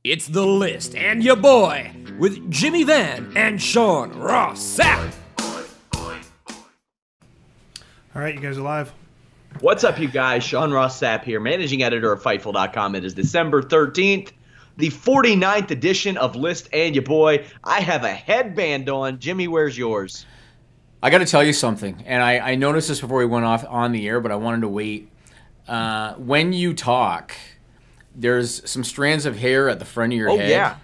It's The List and your boy with Jimmy Van and Sean Ross Sapp. All right, you guys are live. What's up, you guys? Sean Ross Sapp here, managing editor of Fightful.com. It is December 13th, the 49th edition of List and your boy. I have a headband on. Jimmy, where's yours? I got to tell you something, and I noticed this before we went off on the air, but I wanted to wait. When you talk, there's some strands of hair at the front of your head. Yeah.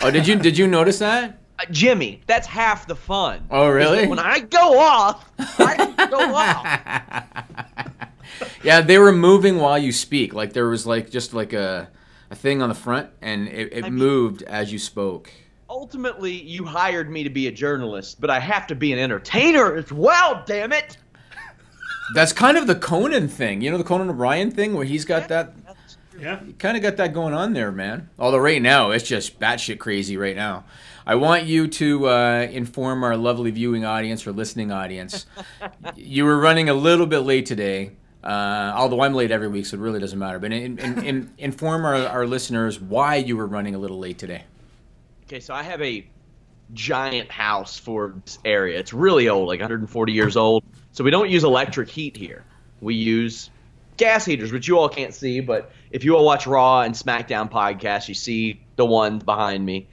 Oh, did you notice that? Jimmy, that's half the fun. Oh, really? When I go off, I go off. Yeah, they were moving while you speak. Like there was just a thing on the front, and it moved as you spoke. Ultimately, you hired me to be a journalist, but I have to be an entertainer as well, damn it. That's kind of the Conan thing. You know the Conan O'Brien thing where he's got that... Yeah. You kind of got that going on there, man. Although right now, it's just batshit crazy right now. I want you to inform our lovely viewing audience or listening audience. You were running a little bit late today, although I'm late every week, so it really doesn't matter. But inform our listeners why you were running a little late today. Okay, so I have a giant house for this area. It's really old, like 140 years old. So we don't use electric heat here. We use gas heaters, which you all can't see, but if you all watch Raw and SmackDown podcasts, you see the one behind me.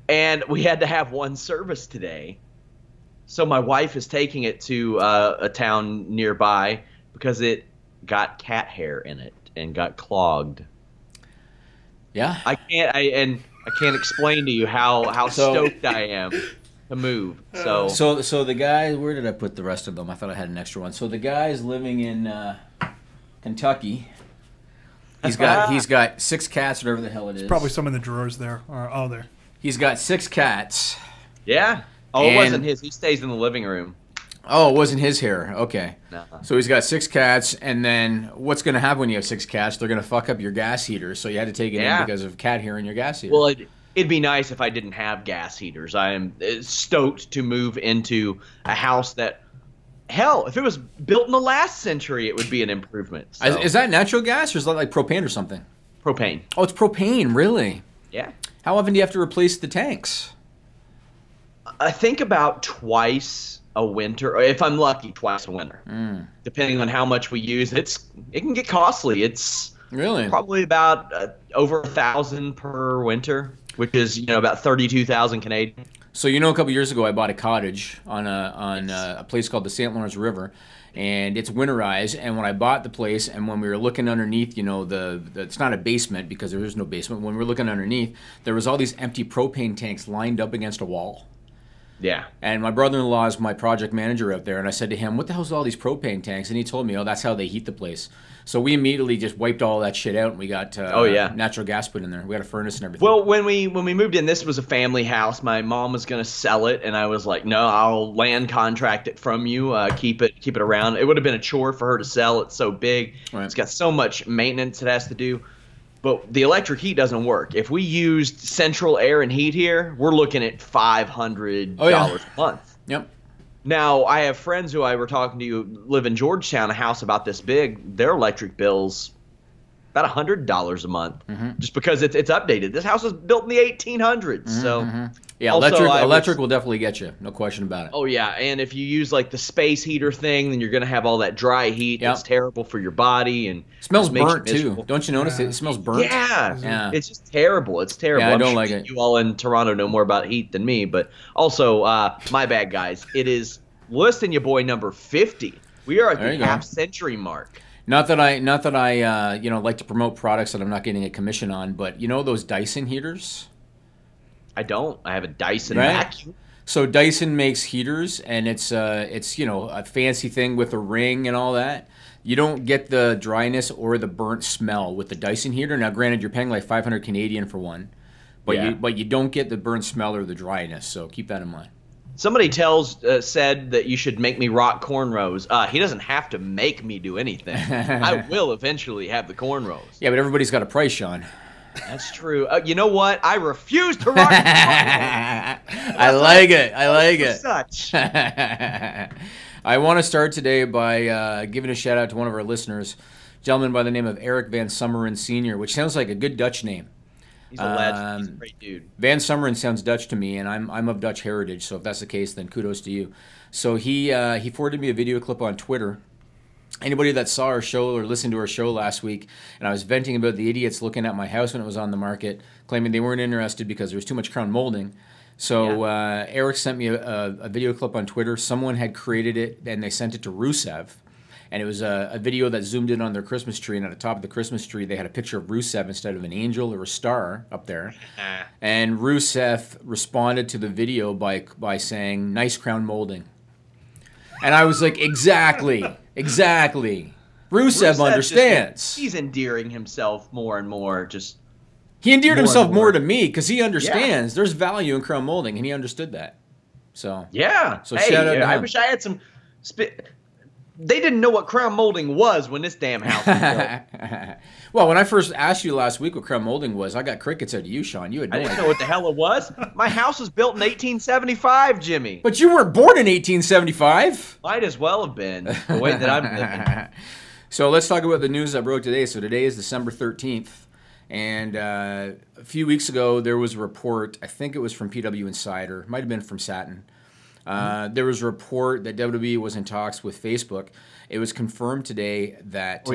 And we had to have one service today. So my wife is taking it to a town nearby because it got cat hair in it and got clogged. Yeah. I can't explain to you how stoked I am to move. So the guy, where did I put the rest of them? I thought I had an extra one. So the guy's living in Kentucky. He's got 6 cats, whatever the hell it is. Probably some in the drawers there. Or there. He's got 6 cats. Yeah. Oh, it wasn't his. He stays in the living room. Oh, it wasn't his hair. Okay. No. So he's got 6 cats, and then what's going to happen when you have 6 cats? They're going to fuck up your gas heater, so you had to take it in because of cat hair in your gas heater. Well, it'd be nice if I didn't have gas heaters. I am stoked to move into a house that, hell, if it was built in the last century, it would be an improvement. So. Is that natural gas, or is that like propane or something? Propane. Oh, it's propane, really? Yeah. How often do you have to replace the tanks? I think about twice a winter, or if I'm lucky, twice a winter. Depending on how much we use, it can get costly. It's really probably about over $1,000 per winter, which is about 32,000 Canadian. So a couple years ago, I bought a cottage on a place called the St. Lawrence River, and it's winterized. And when I bought the place, and when we were looking underneath, it's not a basement because there is no basement. When we were looking underneath, there was all these empty propane tanks lined up against a wall. Yeah. And my brother-in-law is my project manager out there, and I said to him, what the hell's all these propane tanks? And he told me, that's how they heat the place. So we immediately just wiped all that shit out, and we got natural gas put in there. We had a furnace and everything. Well, when we moved in, this was a family house. My mom was going to sell it, and I was like, no, I'll land contract it from you, keep it around. It would have been a chore for her to sell. It's so big. Right. It's got so much maintenance it has to do. But the electric heat doesn't work. If we used central air and heat here, we're looking at $500 a month. Yep. Now, I have friends who I were talking to who live in Georgetown, a house about this big. Their electric bill's about $100 a month, just because it's updated. This house was built in the 1800s, so yeah, electric will definitely get you, no question about it. Oh yeah, and if you use like the space heater thing, then you're gonna have all that dry heat. Yep. That's terrible for your body and smells burnt too. Don't you notice it smells burnt? Yeah, it's just terrible. It's terrible. Yeah, I I'm don't sure like it. You all in Toronto know more about heat than me, but also my bad, guys. It is listing your boy number 50. We are at the half-century mark. Not that I like to promote products that I'm not getting a commission on, but those Dyson heaters? I don't. I have a Dyson vacuum. So Dyson makes heaters, and it's a fancy thing with a ring and all that. You don't get the dryness or the burnt smell with the Dyson heater. Now, granted, you're paying like 500 Canadian for one, but you don't get the burnt smell or the dryness. So keep that in mind. Somebody said that you should make me rock cornrows. He doesn't have to make me do anything. I will eventually have the cornrows. Yeah, but everybody's got a price, Sean. That's true. You know what? I refuse to rock cornrows. I like it. Such. I want to start today by giving a shout out to one of our listeners, a gentleman by the name of Eric Van Summeren Sr., which sounds like a good Dutch name. He's a legend. He's a great dude. Van Summeren sounds Dutch to me, and I'm of Dutch heritage, so if that's the case, then kudos to you. So he forwarded me a video clip on Twitter. Anybody that saw our show or listened to our show last week, and I was venting about the idiots looking at my house when it was on the market, claiming they weren't interested because there was too much crown molding. So Eric sent me a video clip on Twitter. Someone had created it, and they sent it to Rusev. And it was a video that zoomed in on their Christmas tree, and at the top of the Christmas tree, they had a picture of Rusev instead of an angel or a star up there. And Rusev responded to the video by saying, "Nice crown molding." And I was like, exactly. Rusev understands. He's endearing himself more and more. He endeared himself more to me because he understands there's value in crown molding, and he understood that. So So hey, shout out to him. I wish I had some. They didn't know what crown molding was when this damn house was built. Well, when I first asked you last week what crown molding was, I got crickets out of you, Sean. You had no I didn't idea. know what the hell it was. My house was built in 1875, Jimmy. But you weren't born in 1875. Might as well have been the way that I'm living. So let's talk about the news that broke today. So today is December 13th. And a few weeks ago, there was a report, I think it was from PW Insider, might have been from Satin. There was a report that WWE was in talks with Facebook. It was confirmed today that...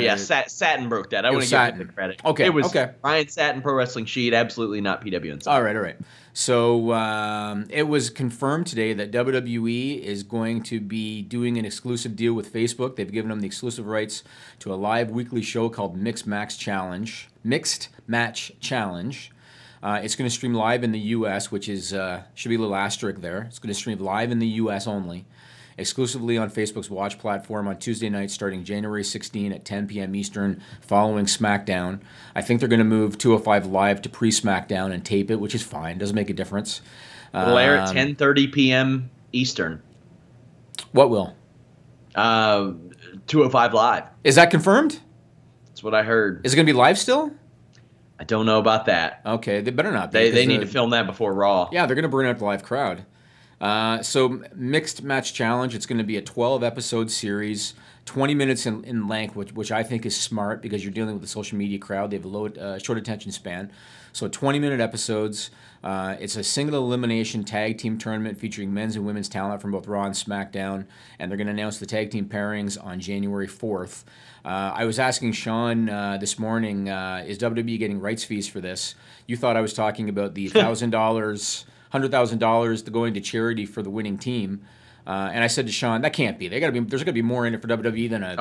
Satin broke that. I want to give him the credit. Okay, it was Ryan Satin, Pro Wrestling Sheet, absolutely not PW Insider. All right. So it was confirmed today that WWE is going to be doing an exclusive deal with Facebook. They've given them the exclusive rights to a live weekly show called Mixed Match Challenge. It's going to stream live in the U.S., which is should be a little asterisk there. It's going to stream live in the U.S. only, exclusively on Facebook's Watch platform on Tuesday night starting January 16 at 10 p.m. Eastern following SmackDown. I think they're going to move 205 Live to pre-SmackDown and tape it, which is fine. Doesn't make a difference. It'll air at 10:30 p.m. Eastern. What will? 205 Live. Is that confirmed? That's what I heard. Is it going to be live still? I don't know about that. Okay, they better not be. They need to film that before Raw. Yeah, they're going to burn out the live crowd. So Mixed Match Challenge, it's going to be a 12-episode series, 20 minutes in length, which I think is smart because you're dealing with the social media crowd. They have a low, short attention span. So 20-minute episodes. It's a single elimination tag team tournament featuring men's and women's talent from both Raw and SmackDown, and they're going to announce the tag team pairings on January 4th. I was asking Sean this morning, is WWE getting rights fees for this? You thought I was talking about the $1,000, $100,000 going to charity for the winning team, and I said to Sean, that can't be. There's got to be more in it for WWE than a.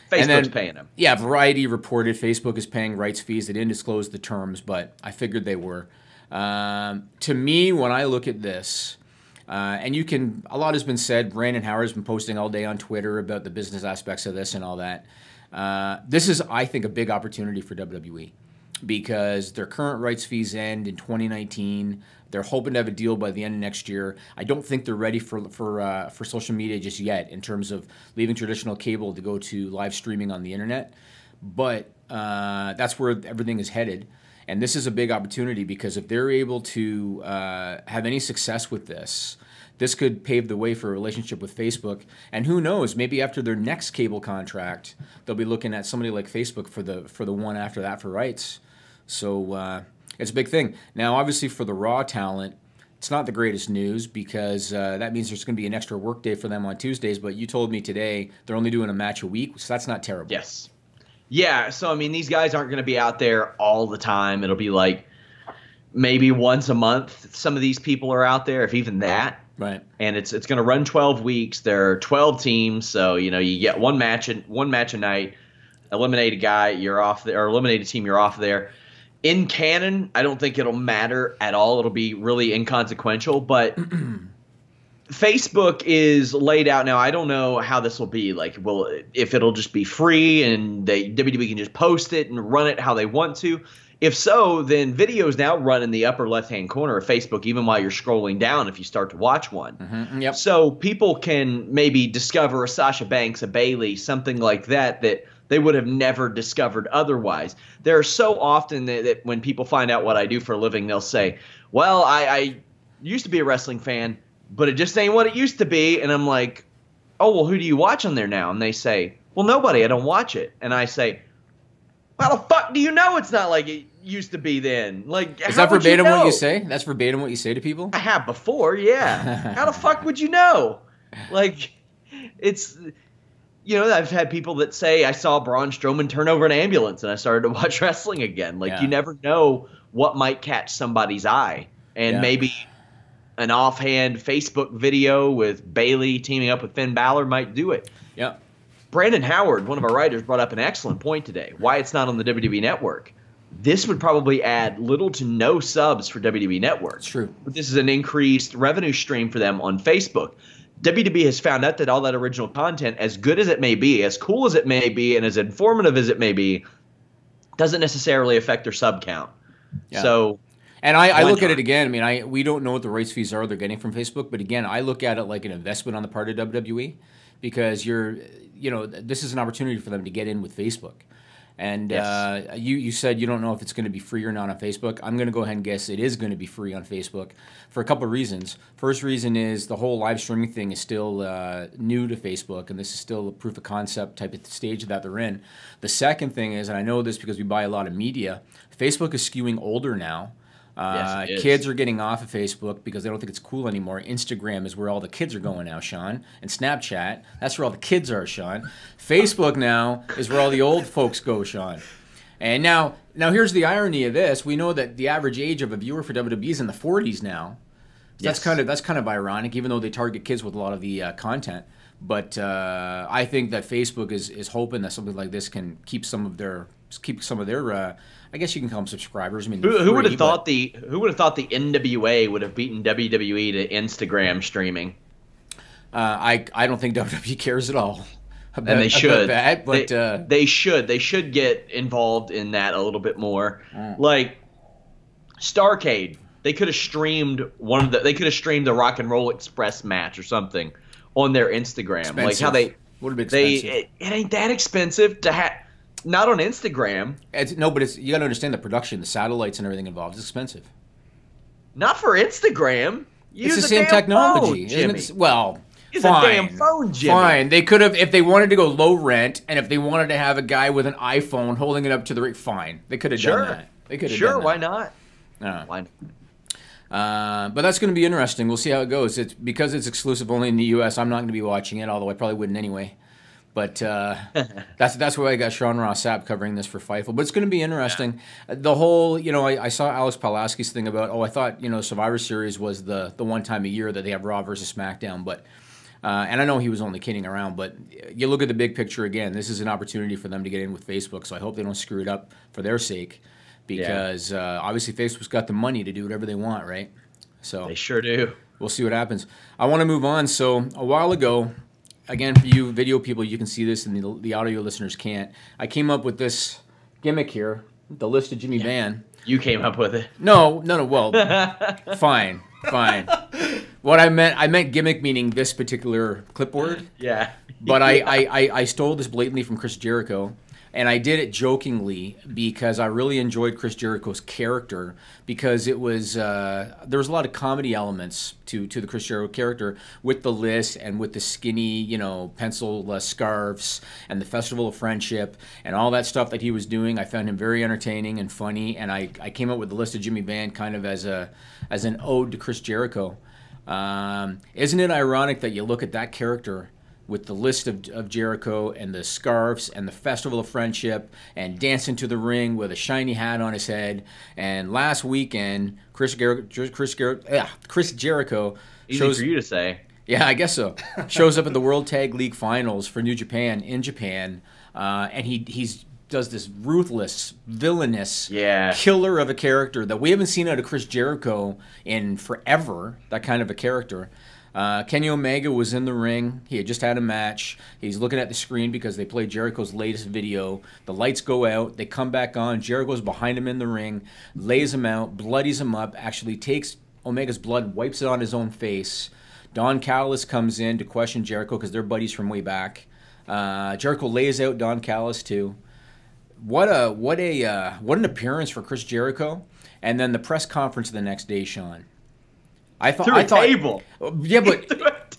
Facebook's paying them. Yeah, Variety reported Facebook is paying rights fees. They didn't disclose the terms, but I figured they were. To me, when I look at this, and a lot has been said. Brandon Howard's been posting all day on Twitter about the business aspects of this and all that. This is, I think, a big opportunity for WWE because their current rights fees end in 2019. They're hoping to have a deal by the end of next year. I don't think they're ready for social media just yet in terms of leaving traditional cable to go to live streaming on the internet. But that's where everything is headed. And this is a big opportunity because if they're able to have any success with this, this could pave the way for a relationship with Facebook. And who knows, maybe after their next cable contract, they'll be looking at somebody like Facebook for the one after that for rights. So it's a big thing. Now, obviously, for the Raw talent, it's not the greatest news because that means there's going to be an extra work day for them on Tuesdays. But you told me today they're only doing a match a week, so that's not terrible. Yes. Yeah, so, I mean, these guys aren't going to be out there all the time. It'll be like maybe once a month some of these people are out there, if even that. Right. And it's going to run 12 weeks. There are 12 teams, so, you get one match a night, eliminate a guy, you're off there, or eliminate a team, you're off there. In canon, I don't think it'll matter at all. It'll be really inconsequential, but Facebook is laid out now. I don't know how this will be. Like, if it'll just be free and WWE can just post it and run it how they want to. If so, then videos now run in the upper left-hand corner of Facebook, even while you're scrolling down if you start to watch one. Mm-hmm. Yep. So people can maybe discover a Sasha Banks, a Bayley, something like that they would have never discovered otherwise. There are so often that when people find out what I do for a living, they'll say, well, I used to be a wrestling fan, but it just ain't what it used to be. And I'm like, oh, well, who do you watch on there now? And they say, well, nobody. I don't watch it. And I say, How the fuck do you know it's not like it used to be then? Like, is that verbatim what you say? That's verbatim what you say to people? I have before, yeah. How the fuck would you know? Like, it's, I've had people that say I saw Braun Strowman turn over an ambulance and I started to watch wrestling again. Like, you never know what might catch somebody's eye. And maybe an offhand Facebook video with Bayley teaming up with Finn Balor might do it. Yeah. Brandon Howard, one of our writers, brought up an excellent point today. Why it's not on the WWE Network. This would probably add little to no subs for WWE Network. It's true. But this is an increased revenue stream for them on Facebook. WWE has found out that all that original content, as good as it may be, as cool as it may be, and as informative as it may be, doesn't necessarily affect their sub count. Yeah. So, and I look at it again. I mean, we don't know what the rights fees are they're getting from Facebook, but again, I look at it like an investment on the part of WWE because this is an opportunity for them to get in with Facebook. And you said you don't know if it's going to be free or not on Facebook. I'm going to go ahead and guess it is going to be free on Facebook for a couple of reasons. First reason is the whole live streaming thing is still new to Facebook, and this is still a proof of concept type of stage that they're in. The second thing is, and I know this because we buy a lot of media, Facebook is skewing older now. Kids are getting off of Facebook because they don't think it's cool anymore. Instagram is where all the kids are going now, Sean. And Snapchat, that's where all the kids are, Sean. Facebook now is where all the old folks go, Sean. And now here's the irony of this. We know that the average age of a viewer for WWE is in the 40s now. So that's kind of ironic, even though they target kids with a lot of the content. But I think that Facebook is hoping that something like this can keep some of their I guess you can call them subscribers. I mean, who would have thought the NWA would have beaten WWE to Instagram streaming? I don't think WWE cares at all. And they should. That, but they should get involved in that a little bit more. Like Starrcade, they could have streamed the Rock and Roll Express match or something on their Instagram. Expensive. Like how they would have been expensive. It ain't that expensive to have. Not on Instagram. But you got to understand the production, the satellites and everything involved is expensive. Not for Instagram. It's the same technology, phone, isn't it? Well, use a damn phone, Jimmy. Fine. They could have, if they wanted to go low rent, and if they wanted to have a guy with an iPhone holding it up to the fine. They could have done that. They could have done that. Why not? Why not? But that's going to be interesting. We'll see how it goes. It's because it's exclusive only in the U.S. I'm not going to be watching it, although I probably wouldn't anyway. But that's why I got Sean Ross Sapp covering this for Fightful. But it's going to be interesting. The whole, I saw Alex Pulaski's thing about, I thought, Survivor Series was the one time a year that they have Raw versus SmackDown. But and I know he was only kidding around, but you look at the big picture again. This is an opportunity for them to get in with Facebook. So I hope they don't screw it up for their sake, because obviously Facebook's got the money to do whatever they want, right? So they sure do. We'll see what happens. I want to move on. So a while ago. Again, for you video people, you can see this, and the audio listeners can't. I came up with this gimmick here, the list of Jimmy Van. You came up with it. No. Well, fine. What I meant gimmick meaning this particular clipboard. Yeah. But I stole this blatantly from Chris Jericho. And I did it jokingly because I really enjoyed Chris Jericho's character, because it was there was a lot of comedy elements to the Chris Jericho character with the list and with the skinny, pencil scarves and the Festival of Friendship and all that stuff that he was doing. I found him very entertaining and funny, and I came up with the list of Jimmy Van kind of as an ode to Chris Jericho. Isn't it ironic that you look at that character with the list of Jericho and the scarves and the Festival of Friendship and dancing to the ring with a shiny hat on his head? And last weekend, Chris Jericho Easy for you to say. Yeah, I guess so. Shows up at the World Tag League Finals for New Japan in Japan, and he does this ruthless, villainous killer of a character that we haven't seen out of Chris Jericho in forever. That kind of a character. Kenny Omega was in the ring. He had just had a match. He's looking at the screen because they played Jericho's latest video. The lights go out. They come back on. Jericho's behind him in the ring, lays him out, bloodies him up, actually takes Omega's blood, wipes it on his own face. Don Callis comes in to question Jericho because they're buddies from way back. Jericho lays out Don Callis too. What an appearance for Chris Jericho. And then the press conference the next day, Sean. I thought table. Yeah, but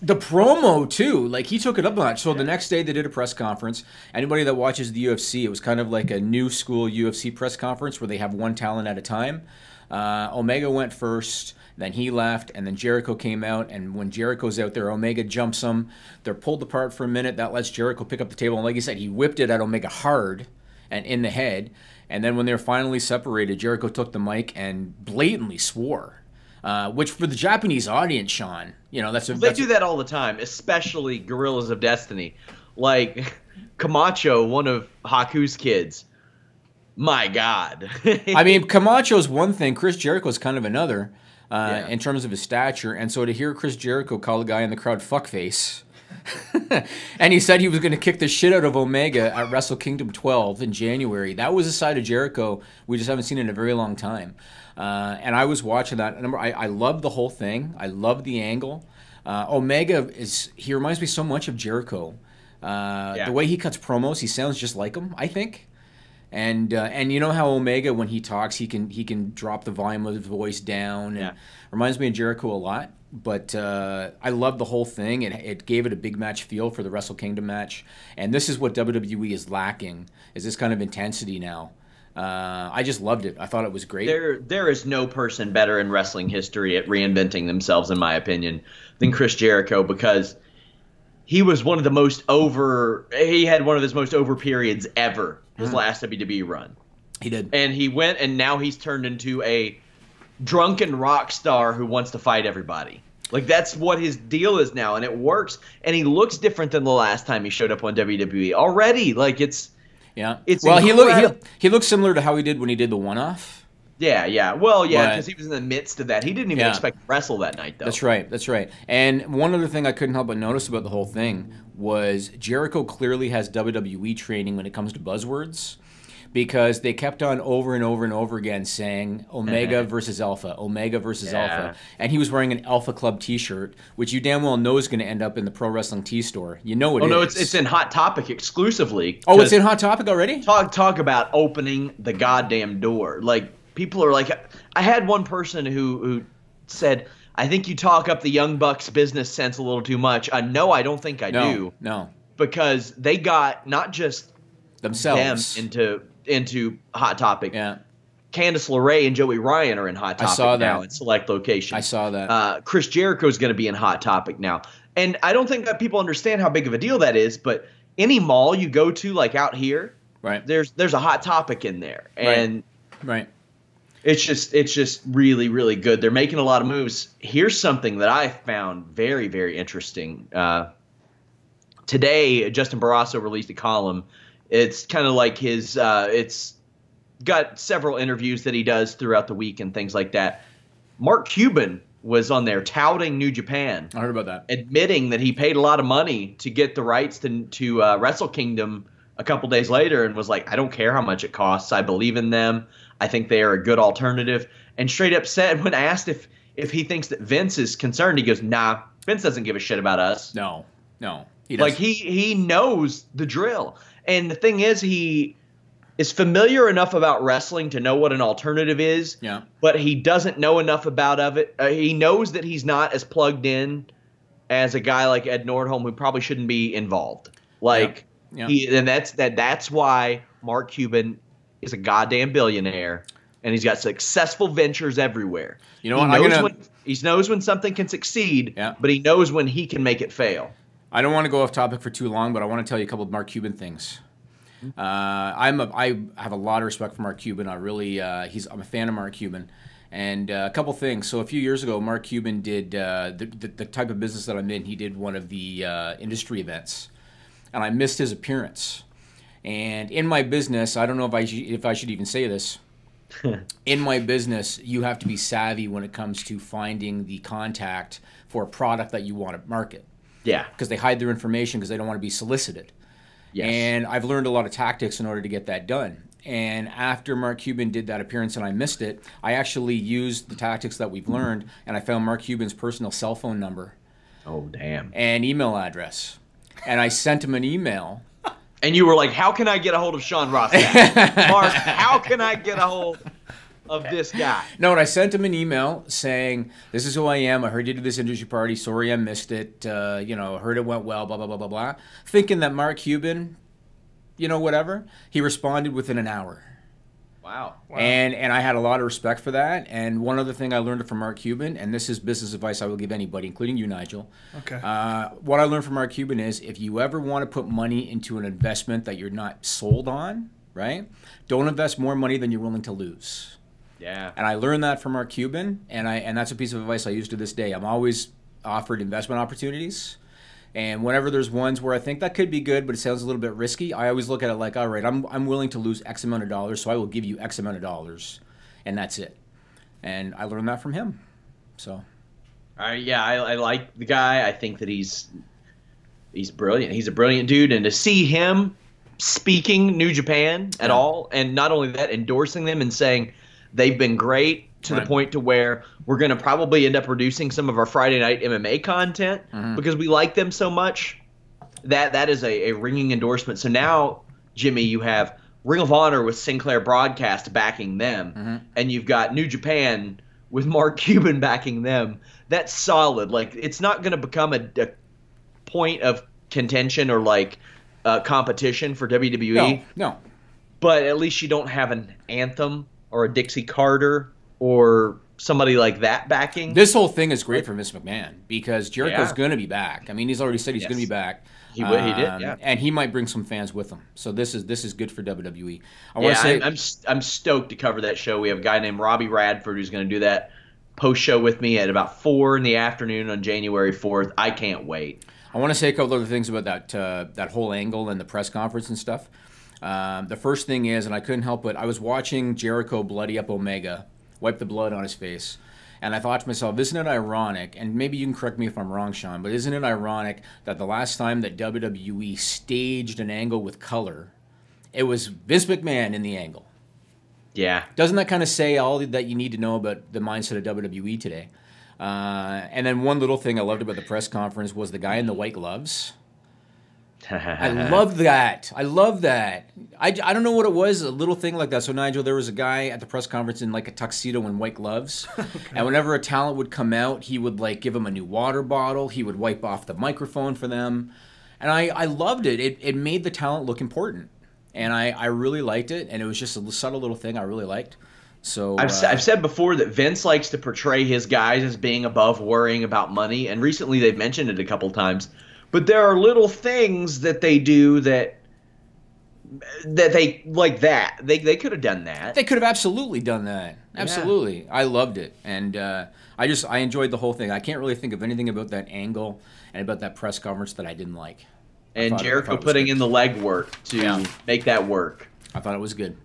The promo too, like he took it up a notch. So the next day they did a press conference. Anybody that watches the UFC, it was kind of like a new school UFC press conference where they have one talent at a time. Omega went first, then he left, and then Jericho came out. And when Jericho's out there, Omega jumps him. They're pulled apart for a minute. That lets Jericho pick up the table. And like you said, he whipped it at Omega hard and in the head. And then when they were finally separated, Jericho took the mic and blatantly swore. Which for the Japanese audience, Sean, you know, they do that all the time, especially Gorillas of Destiny. Like Camacho, one of Haku's kids. My God. I mean, Camacho's one thing. Chris Jericho's kind of another in terms of his stature. And so to hear Chris Jericho call a guy in the crowd fuckface, and he said he was going to kick the shit out of Omega at Wrestle Kingdom 12 in January. That was a side of Jericho we just haven't seen in a very long time. And I was watching that. I love the whole thing. I love the angle. Omega he reminds me so much of Jericho. The way he cuts promos, he sounds just like him, I think. And you know how Omega, when he talks, he can drop the volume of his voice down. And reminds me of Jericho a lot. But I love the whole thing. It gave it a big match feel for the Wrestle Kingdom match. And this is what WWE is lacking, is this kind of intensity now. I just loved it. I thought it was great. There is no person better in wrestling history at reinventing themselves, in my opinion, than Chris Jericho, because he was one of the most over. He had one of his most over periods ever. His last WWE run. He did, and he went, and now he's turned into a drunken rock star who wants to fight everybody. Like, that's what his deal is now, and it works. And he looks different than the last time he showed up on WWE already. Like, it's. Yeah. It's well, he looks similar to how he did when he did the one-off. Yeah. Well, yeah, because he was in the midst of that. He didn't even expect to wrestle that night, though. That's right. And one other thing I couldn't help but notice about the whole thing was Jericho clearly has WWE training when it comes to buzzwords, because they kept on over and over and over again saying Omega versus Alpha, Omega versus Alpha. And he was wearing an Alpha Club t-shirt, which you damn well know is going to end up in the Pro Wrestling Tee store. You know it is. Oh, no, it's in Hot Topic exclusively. Oh, it's in Hot Topic already? Talk about opening the goddamn door. Like, people are like, I had one person who said, I think you talk up the Young Bucks business sense a little too much. No, I don't think I do. No. Because they got not just themselves into Hot Topic. Yeah. Candice LeRae and Joey Ryan are in Hot Topic now in select locations. I saw that. Chris Jericho is going to be in Hot Topic now. And I don't think that people understand how big of a deal that is, but any mall you go to, like out here, there's a Hot Topic in there. And right. It's just really, really good. They're making a lot of moves. Here's something that I found very, very interesting. Today, Justin Barrasso released a column. It's kind of like his it's got several interviews that he does throughout the week and things like that. Mark Cuban was on there touting New Japan. I heard about that. Admitting that he paid a lot of money to get the rights to Wrestle Kingdom a couple days later, and was like, I don't care how much it costs. I believe in them. I think they are a good alternative. And straight up said, when asked if he thinks that Vince is concerned, he goes, nah, Vince doesn't give a shit about us. No. He doesn't. Like, he knows the drill. And the thing is, he is familiar enough about wrestling to know what an alternative is. Yeah. But he doesn't know enough about it. He knows that he's not as plugged in as a guy like Ed Nordholm, who probably shouldn't be involved. Like, and that's why Mark Cuban is a goddamn billionaire, and he's got successful ventures everywhere. You know what? He knows when something can succeed, Yeah. but he knows when he can make it fail. I don't want to go off topic for too long, but I want to tell you a couple of Mark Cuban things. I have a lot of respect for Mark Cuban. I'm a fan of Mark Cuban, and a couple things. So a few years ago, Mark Cuban did the type of business that I'm in. He did one of the industry events, and I missed his appearance. And in my business, I don't know if I should even say this. In my business, you have to be savvy when it comes to finding the contact for a product that you want to market. Yeah. Because they hide their information because they don't want to be solicited. Yes. And I've learned a lot of tactics in order to get that done. And after Mark Cuban did that appearance and I missed it, I actually used the tactics that we've learned, and I found Mark Cuban's personal cell phone number. Oh, damn. And email address. And I sent him an email. And you were like, how can I get a hold of Sean Ross Sapp? Mark, how can I get a hold of this guy. No, and I sent him an email saying, "This is who I am. I heard you do this industry party. Sorry I missed it. Heard it went well. Blah blah blah blah blah." Thinking that Mark Cuban, whatever. He responded within an hour. Wow. And I had a lot of respect for that. And one other thing I learned from Mark Cuban, and this is business advice I will give anybody, including you, Nigel. Okay. What I learned from Mark Cuban is if you ever want to put money into an investment that you're not sold on, right? Don't invest more money than you're willing to lose. Yeah. And I learned that from Mark Cuban, and that's a piece of advice I use to this day. I'm always offered investment opportunities. And whenever there's ones where I think that could be good, but it sounds a little bit risky, I always look at it like, all right, I'm willing to lose X amount of dollars, so I will give you X amount of dollars, and that's it. And I learned that from him. So, I like the guy. I think that he's brilliant. He's a brilliant dude, and to see him speaking New Japan at all, and not only that, endorsing them and saying they've been great. To the point to where we're going to probably end up reducing some of our Friday night MMA content because we like them so much. That is a ringing endorsement. So now, Jimmy, you have Ring of Honor with Sinclair Broadcast backing them, and you've got New Japan with Mark Cuban backing them. That's solid. Like, it's not going to become a point of contention or competition for WWE. No. But at least you don't have an Anthem or a Dixie Carter or somebody like that backing. This whole thing is great for Vince McMahon because Jericho's going to be back. I mean, he's already said he's going to be back. He did, yeah. And he might bring some fans with him. So this is good for WWE. I'm stoked to cover that show. We have a guy named Robbie Radford who's going to do that post show with me at about 4 in the afternoon on January 4th. I can't wait. I want to say a couple other things about that whole angle and the press conference and stuff. The first thing is, and I couldn't help it, I was watching Jericho bloody up Omega, wipe the blood on his face. And I thought to myself, isn't it ironic, and maybe you can correct me if I'm wrong, Sean, but isn't it ironic that the last time that WWE staged an angle with color, it was Vince McMahon in the angle? Yeah. Doesn't that kind of say all that you need to know about the mindset of WWE today? And then one little thing I loved about the press conference was the guy in the white gloves. I love that. I love that. I don't know what it was, a little thing like that. So, Nigel, there was a guy at the press conference in like a tuxedo and white gloves. Okay. And whenever a talent would come out, he would like give them a new water bottle. He would wipe off the microphone for them. And I loved it. It made the talent look important. And I really liked it. And it was just a subtle little thing I really liked. So I've said before that Vince likes to portray his guys as being above worrying about money. And recently they've mentioned it a couple times. But there are little things that they do that they like that. They could have done that. They could have absolutely done that. Absolutely. Yeah. I loved it. And I enjoyed the whole thing. I can't really think of anything about that angle and about that press conference that I didn't like. And Jericho putting in the legwork to make that work. I thought it was good.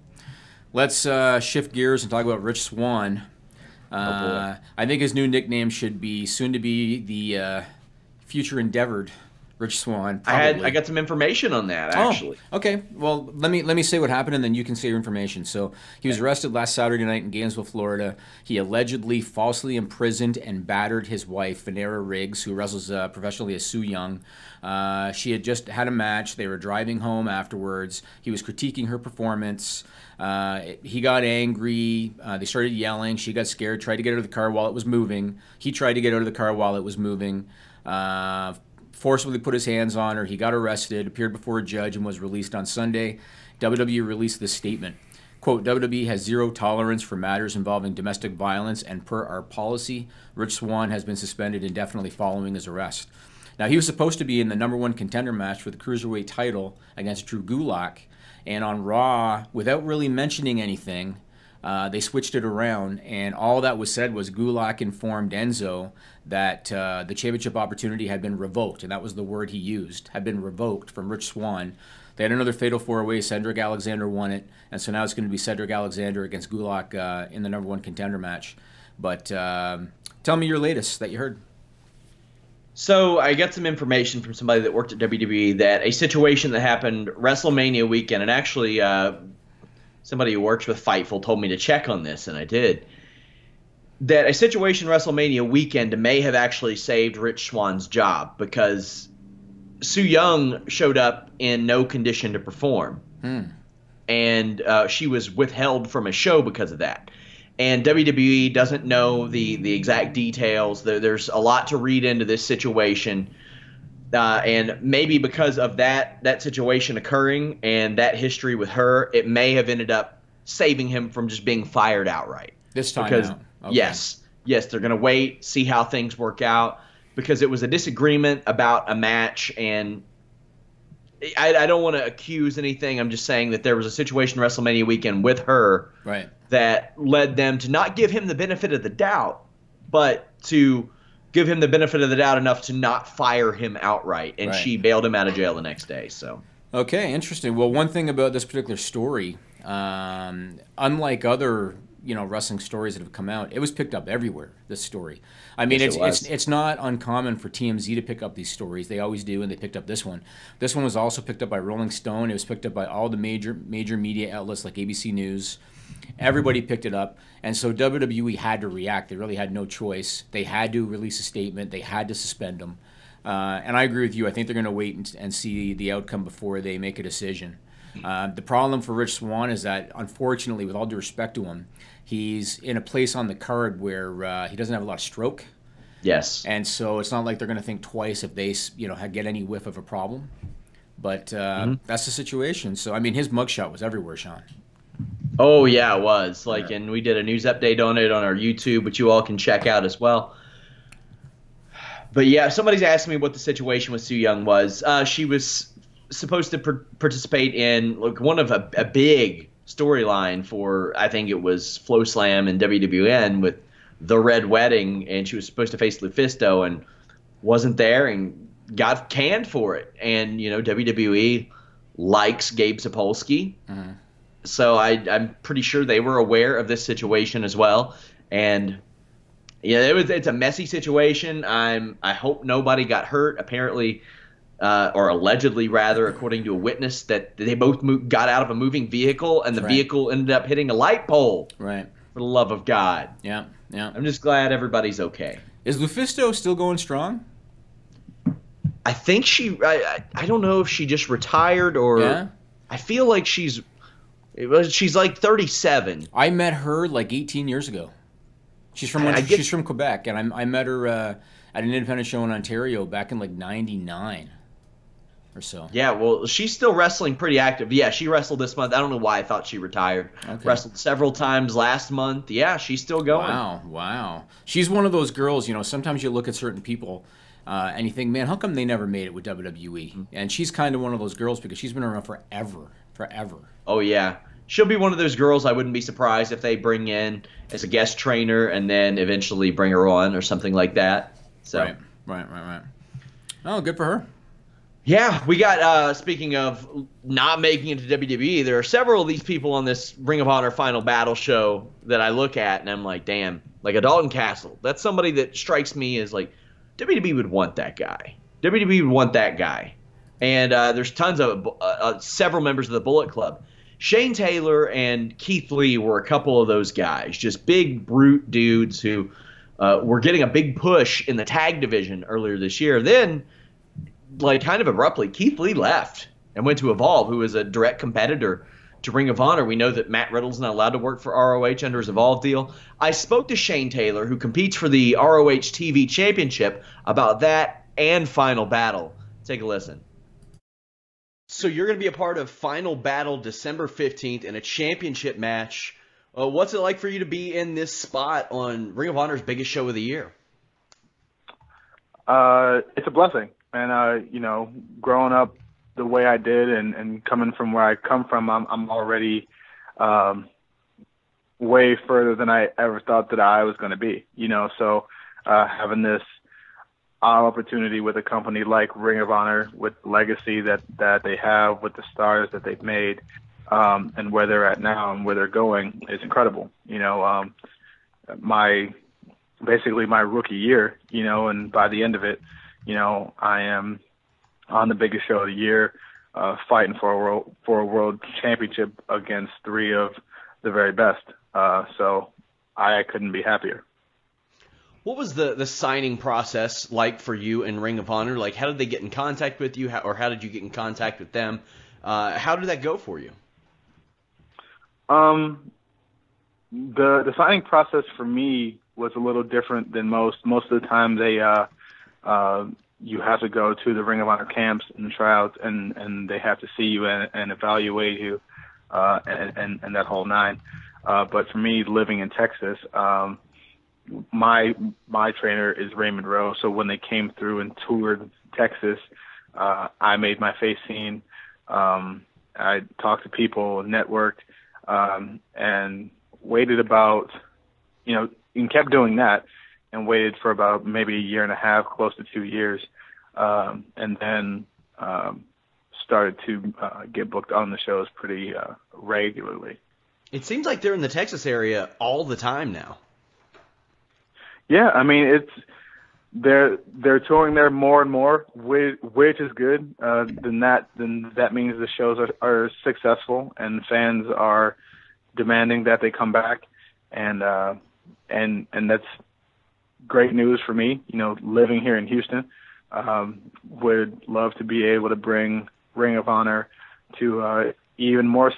Let's shift gears and talk about Rich Swann. I think his new nickname should be soon to be the future endeavored Rich Swann. I got some information on that, actually. Oh, okay. Well, let me say what happened, and then you can say your information. So he was arrested last Saturday night in Gainesville, Florida. He allegedly falsely imprisoned and battered his wife, Venera Riggs, who wrestles professionally as Su Yung. She had just had a match. They were driving home afterwards. He was critiquing her performance. He got angry. They started yelling. She got scared, tried to get out of the car while it was moving. He tried to get out of the car while it was moving. Forcibly put his hands on her. He got arrested, appeared before a judge, and was released on Sunday. WWE released this statement. Quote, WWE has zero tolerance for matters involving domestic violence, and per our policy, Rich Swann has been suspended indefinitely following his arrest. Now, he was supposed to be in the #1 contender match for the Cruiserweight title against Drew Gulak, and on Raw, without really mentioning anything, they switched it around, and all that was said was Gulak informed Enzo that the championship opportunity had been revoked, and that was the word he used, had been revoked from Rich Swann. They had another fatal four-way. Cedric Alexander won it, and so now it's going to be Cedric Alexander against Gulak in the #1 contender match. But tell me your latest that you heard. So I got some information from somebody that worked at WWE that a situation that happened WrestleMania weekend, and actually somebody who works with Fightful told me to check on this, and I did, that a situation WrestleMania weekend may have actually saved Rich Swann's job because Su Yung showed up in no condition to perform. And she was withheld from a show because of that. and WWE doesn't know the exact details. There's a lot to read into this situation. And maybe because of that situation occurring and that history with her, it may have ended up saving him from just being fired outright. This time because, out. Okay. Yes, they're going to wait, see how things work out, because it was a disagreement about a match, and I don't want to accuse anything. I'm just saying that there was a situation WrestleMania weekend with her that led them to not give him the benefit of the doubt, but to give him the benefit of the doubt enough to not fire him outright, and she bailed him out of jail the next day. So okay, interesting. Well, one thing about this particular story, unlike other wrestling stories that have come out, it was picked up everywhere. This story, I mean, it's not uncommon for TMZ to pick up these stories. They always do, and they picked up this one. This one was also picked up by Rolling Stone. It was picked up by all the major media outlets like ABC News. Everybody picked it up, and so WWE had to react. They really had no choice. They had to release a statement. They had to suspend him. And I agree with you. I think they're going to wait and see the outcome before they make a decision. The problem for Rich Swann is that, unfortunately, with all due respect to him, he's in a place on the card where he doesn't have a lot of stroke. Yes. And so it's not like they're going to think twice if they get any whiff of a problem. But that's the situation. So, I mean, his mugshot was everywhere, Sean. Oh, yeah, it was. And we did a news update on it on our YouTube, which you all can check out as well. But, yeah, somebody's asking me what the situation with Su Yung was. She was supposed to participate in one of a big storyline for, I think it was Flow Slam and WWN with The Red Wedding, and she was supposed to face Lufisto and wasn't there and got canned for it. And, WWE likes Gabe Sapolsky. Mm-hmm. So I'm pretty sure they were aware of this situation as well, and it's a messy situation. I hope nobody got hurt. Apparently, or allegedly rather, according to a witness, that they both got out of a moving vehicle, and the vehicle ended up hitting a light pole. Right. For the love of God. Yeah. I'm just glad everybody's okay. Is Lufisto still going strong? I think I don't know if she just retired or. Yeah. I feel like she's like 37. I met her like 18 years ago. She's from Quebec, and I met her at an independent show in Ontario back in like '99 or so. Yeah, well, she's still wrestling pretty active. Yeah, she wrestled this month. I don't know why I thought she retired. Okay. Wrestled several times last month. Yeah, she's still going. Wow. She's one of those girls, sometimes you look at certain people and you think, man, how come they never made it with WWE? Mm-hmm. And she's kind of one of those girls because she's been around forever. Oh, yeah. She'll be one of those girls I wouldn't be surprised if they bring in as a guest trainer and then eventually bring her on or something like that. So. Right. Oh, good for her. Yeah, we got, speaking of not making it to WWE, there are several of these people on this Ring of Honor Final Battle show that I look at and I'm like, damn, like a Dalton Castle. That's somebody that strikes me as like, WWE would want that guy. WWE would want that guy. And there's tons of several members of the Bullet Club. Shane Taylor and Keith Lee were a couple of those guys, just big brute dudes who were getting a big push in the tag division earlier this year. Then, like kind of abruptly, Keith Lee left and went to Evolve, who is a direct competitor to Ring of Honor. We know that Matt Riddle's not allowed to work for ROH under his Evolve deal. I spoke to Shane Taylor, who competes for the ROH TV Championship, about that and Final Battle. Take a listen. So you're going to be a part of Final Battle December 15th in a championship match. What's it like for you to be in this spot on Ring of Honor's biggest show of the year? It's a blessing. And, growing up the way I did and coming from where I come from, I'm already way further than I ever thought that I was going to be. So having this opportunity with a company like Ring of Honor, with the legacy that they have, with the stars that they've made, and where they're at now and where they're going is incredible. My rookie year, and by the end of it, I am on the biggest show of the year, fighting for a world championship against three of the very best. So I couldn't be happier. What was the signing process like for you in Ring of Honor? Like, how did they get in contact with you, or how did you get in contact with them? How did that go for you? the signing process for me was a little different than most. Most of the time, you have to go to the Ring of Honor camps and tryouts, and they have to see you and evaluate you, and that whole nine. But for me, living in Texas, my trainer is Raymond Rowe. So when they came through and toured Texas, I made my face seen. I talked to people, networked, and waited about, and kept doing that, and waited for about maybe a year and a half, close to 2 years, and then started to get booked on the shows pretty regularly. It seems like they're in the Texas area all the time now. Yeah, I mean they're touring there more and more, which is good. Then that means the shows are successful and fans are demanding that they come back, and that's great news for me. Living here in Houston, would love to be able to bring Ring of Honor to even more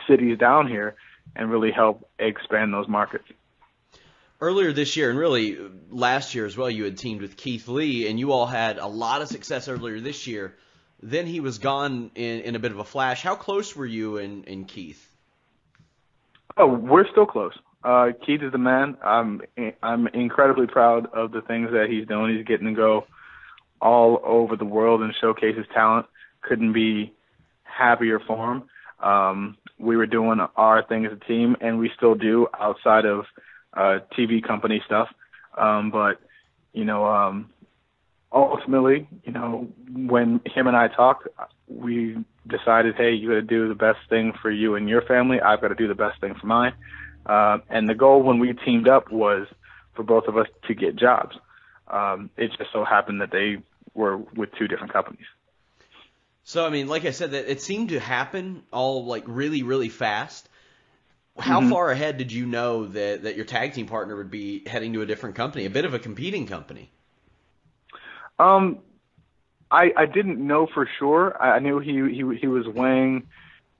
cities down here and really help expand those markets. Earlier this year, and really last year as well, you had teamed with Keith Lee, and you all had a lot of success earlier this year. Then he was gone in a bit of a flash. How close were you and Keith? Oh, we're still close. Keith is the man. I'm incredibly proud of the things that he's doing. He's getting to go all over the world and showcase his talent. Couldn't be happier for him. We were doing our thing as a team, and we still do outside of TV company stuff. But ultimately, when him and I talked, we decided, hey, you got to do the best thing for you and your family. I've got to do the best thing for mine. And the goal when we teamed up was for both of us to get jobs. It just so happened that they were with two different companies. So, I mean, like I said, that it seemed to happen all like really, really fast. How far ahead did you know that your tag team partner would be heading to a different company, a bit of a competing company? I didn't know for sure. I knew he was weighing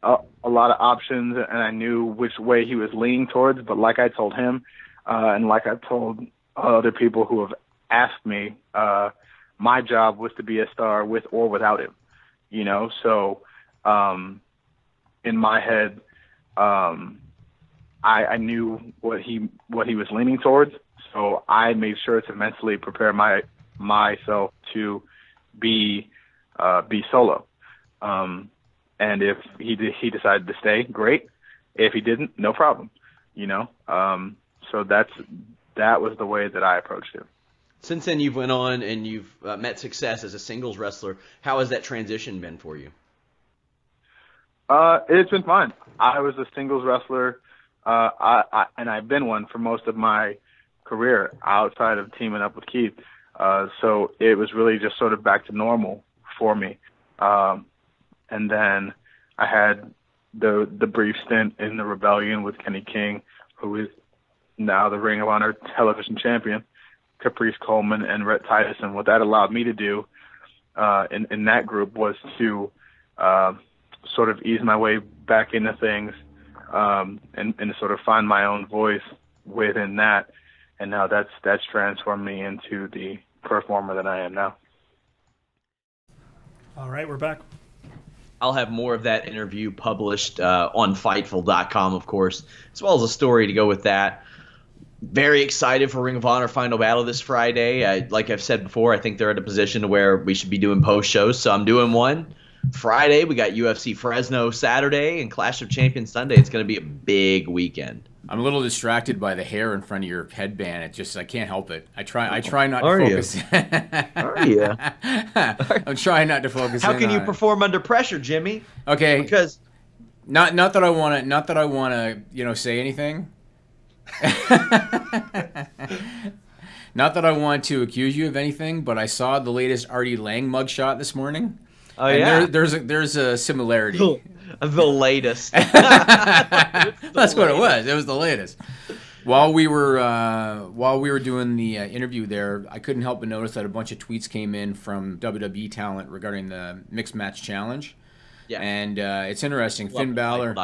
a lot of options, and I knew which way he was leaning towards. But like I told him, and like I told other people who have asked me, my job was to be a star with or without him. So in my head, I knew what he was leaning towards. So I made sure to mentally prepare myself to be solo. And if he decided to stay, great. If he didn't, no problem. So that was the way that I approached it. Since then, you've went on and you've met success as a singles wrestler. How has that transition been for you? It's been fine. I was a singles wrestler, and I've been one for most of my career outside of teaming up with Keith. So it was really just sort of back to normal for me. And then I had the brief stint in the Rebellion with Kenny King, who is now the Ring of Honor television champion, Caprice Coleman, and Rhett Titus. And what that allowed me to do in that group was to sort of ease my way back into things and sort of find my own voice within that. And now that's transformed me into the performer that I am now. All right, we're back. I'll have more of that interview published on Fightful.com, of course, as well as a story to go with that. Very excited for Ring of Honor Final Battle this Friday. Like I've said before, I think they're at a position to where we should be doing post shows, so I'm doing one. Friday, we got UFC Fresno Saturday and Clash of Champions Sunday. It's going to be a big weekend. I'm a little distracted by the hair in front of your headband. I can't help it. I try not to focus. Are you? I'm trying not to focus. How can you perform under pressure, Jimmy? Okay. Because not that I want to, say anything. Not that I want to accuse you of anything, but I saw the latest Artie Lang mugshot this morning. Oh, yeah? There's a similarity. The latest. That's what it was. It was the latest. While we were doing the interview there, I couldn't help but notice that a bunch of tweets came in from WWE talent regarding the Mixed Match Challenge. Yeah. And it's interesting. Finn Balor.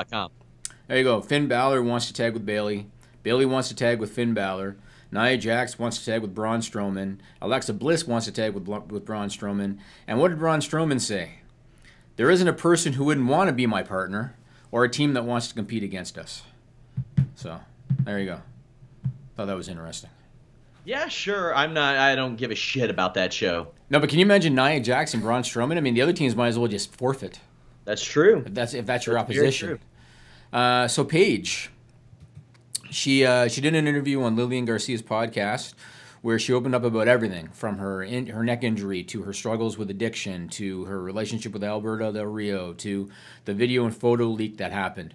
There you go. Finn Balor wants to tag with Bayley. Bayley wants to tag with Finn Balor. Nia Jax wants to tag with Braun Strowman. Alexa Bliss wants to tag with Braun Strowman. And what did Braun Strowman say? There isn't a person who wouldn't want to be my partner or a team that wants to compete against us. So, there you go. Thought that was interesting. Yeah, sure. I don't give a shit about that show. No, but can you imagine Nia Jax and Braun Strowman? I mean, the other teams might as well just forfeit. That's true. If that's your opposition. So Paige, she did an interview on Lillian Garcia's podcast where she opened up about everything from her neck injury to her struggles with addiction to her relationship with Alberto Del Rio to the video and photo leak that happened.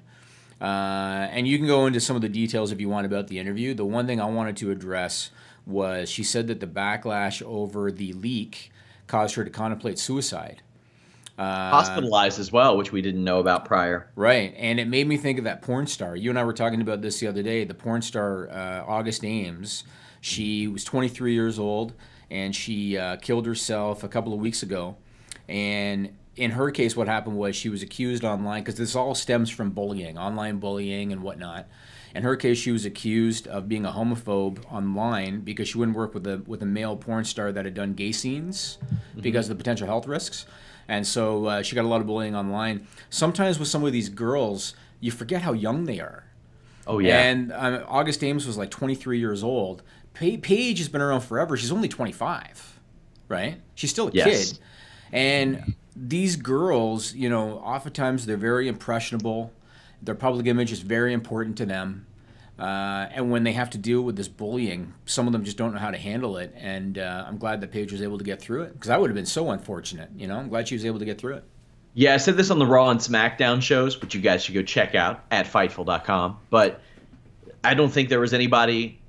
And you can go into some of the details if you want about the interview. The one thing I wanted to address was she said that the backlash over the leak caused her to contemplate suicide. Hospitalized as well, which we didn't know about prior. Right, and it made me think of that porn star. You and I were talking about this the other day. The porn star, August Ames, she was 23 years old, and she killed herself a couple of weeks ago. And in her case, what happened was she was accused online, because this all stems from bullying, online bullying and whatnot. In her case, she was accused of being a homophobe online because she wouldn't work with a male porn star that had done gay scenes because of the potential health risks. And so she got a lot of bullying online. Sometimes with some of these girls, you forget how young they are. Oh, yeah. And August Ames was like 23 years old. Paige has been around forever. She's only 25, right? She's still a kid. And these girls, you know, oftentimes they're very impressionable. Their public image is very important to them. And when they have to deal with this bullying, some of them just don't know how to handle it. And I'm glad that Paige was able to get through it, because I would have been so unfortunate. You know, I'm glad she was able to get through it. Yeah, I said this on the Raw and SmackDown shows, which you guys should go check out at Fightful.com. But I don't think there was anybody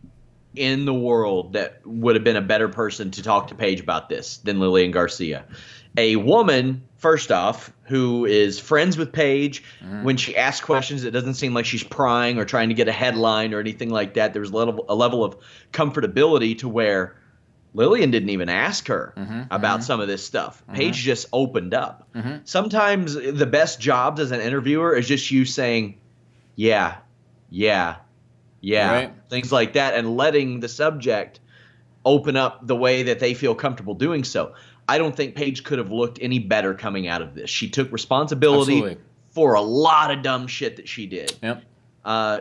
in the world that would have been a better person to talk to Paige about this than Lillian Garcia. A woman, first off, who is friends with Paige. When she asks questions, it doesn't seem like she's prying or trying to get a headline or anything like that. There's a level of comfortability to where Lillian didn't even ask her about some of this stuff. Paige just opened up. Sometimes the best jobs as an interviewer is just you saying, yeah, right. Things like that, and letting the subject open up the way that they feel comfortable doing so. I don't think Paige could have looked any better coming out of this. She took responsibility for a lot of dumb shit that she did.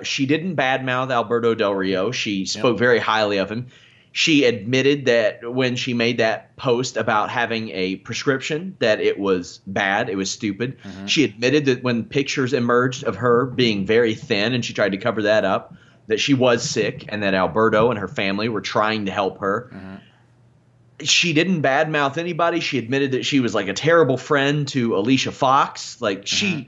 She didn't badmouth Alberto Del Rio. She spoke very highly of him. She admitted that when she made that post about having a prescription, that it was bad, it was stupid. She admitted that when pictures emerged of her being very thin and she tried to cover that up, that she was sick and that Alberto and her family were trying to help her. She didn't badmouth anybody. She admitted that she was like a terrible friend to Alicia Fox. Like she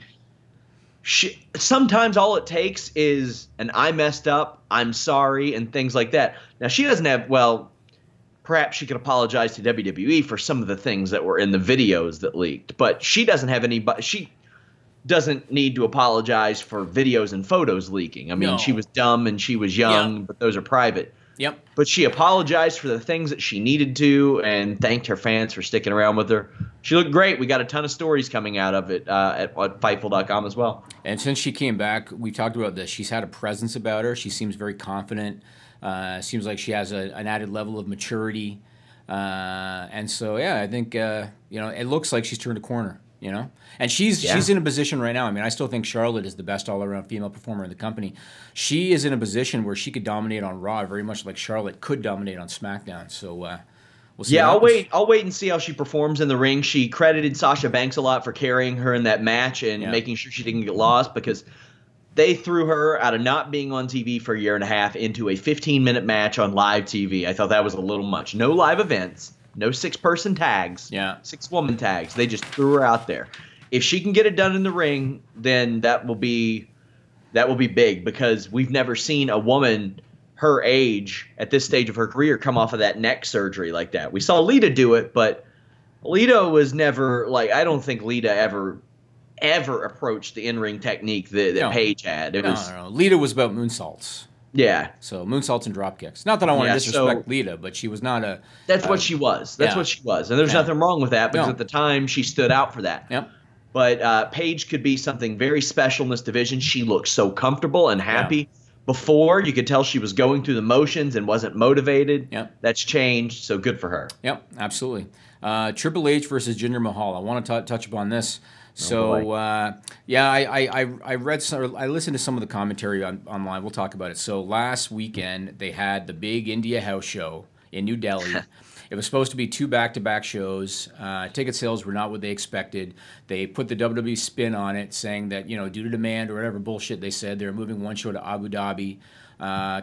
sometimes all it takes is an I messed up, I'm sorry, and things like that. Now she doesn't have, well, perhaps she could apologize to WWE for some of the things that were in the videos that leaked, but she doesn't have anybody. She doesn't need to apologize for videos and photos leaking. I mean, she was dumb and she was young, but those are private. But she apologized for the things that she needed to and thanked her fans for sticking around with her. She looked great. We got a ton of stories coming out of it at Fightful.com as well. And since she came back, we talked about this. She's had a presence about her. She seems very confident. Seems like she has an added level of maturity. And so, yeah, I think, you know, it looks like she's turned a corner. You know, and she's in a position right now. I mean, I still think Charlotte is the best all-around female performer in the company. She is in a position where she could dominate on Raw, very much like Charlotte could dominate on SmackDown. So we'll see. Yeah, I'll wait and see how she performs in the ring. She credited Sasha Banks a lot for carrying her in that match and making sure she didn't get lost, because they threw her out of not being on TV for a year and a half into a 15-minute match on live TV. I thought that was a little much. No live events. No 6-person tags, 6-woman tags. They just threw her out there. If she can get it done in the ring, then that will be big, because we've never seen a woman her age at this stage of her career come off of that neck surgery like that. We saw Lita do it, but Lita was never, like, I don't think Lita ever approached the in-ring technique that Paige had. No. Lita was about moonsaults. Yeah. So moonsaults and drop kicks. Not that I want to disrespect Lita, but she was not a... That's what she was. That's what she was. And there's nothing wrong with that, because at the time she stood out for that. But Paige could be something very special in this division. She looks so comfortable and happy. Yeah. Before, you could tell she was going through the motions and wasn't motivated. Yep. That's changed, so good for her. Yep, absolutely. Triple H versus Jinder Mahal. I want to touch upon this. So, yeah, I read some, I listened to some of the commentary online. We'll talk about it. So last weekend, they had the big India house show in New Delhi. It was supposed to be 2 back-to-back shows. Ticket sales were not what they expected. They put the WWE spin on it, saying that, you know, due to demand or whatever bullshit they said, they were moving one show to Abu Dhabi,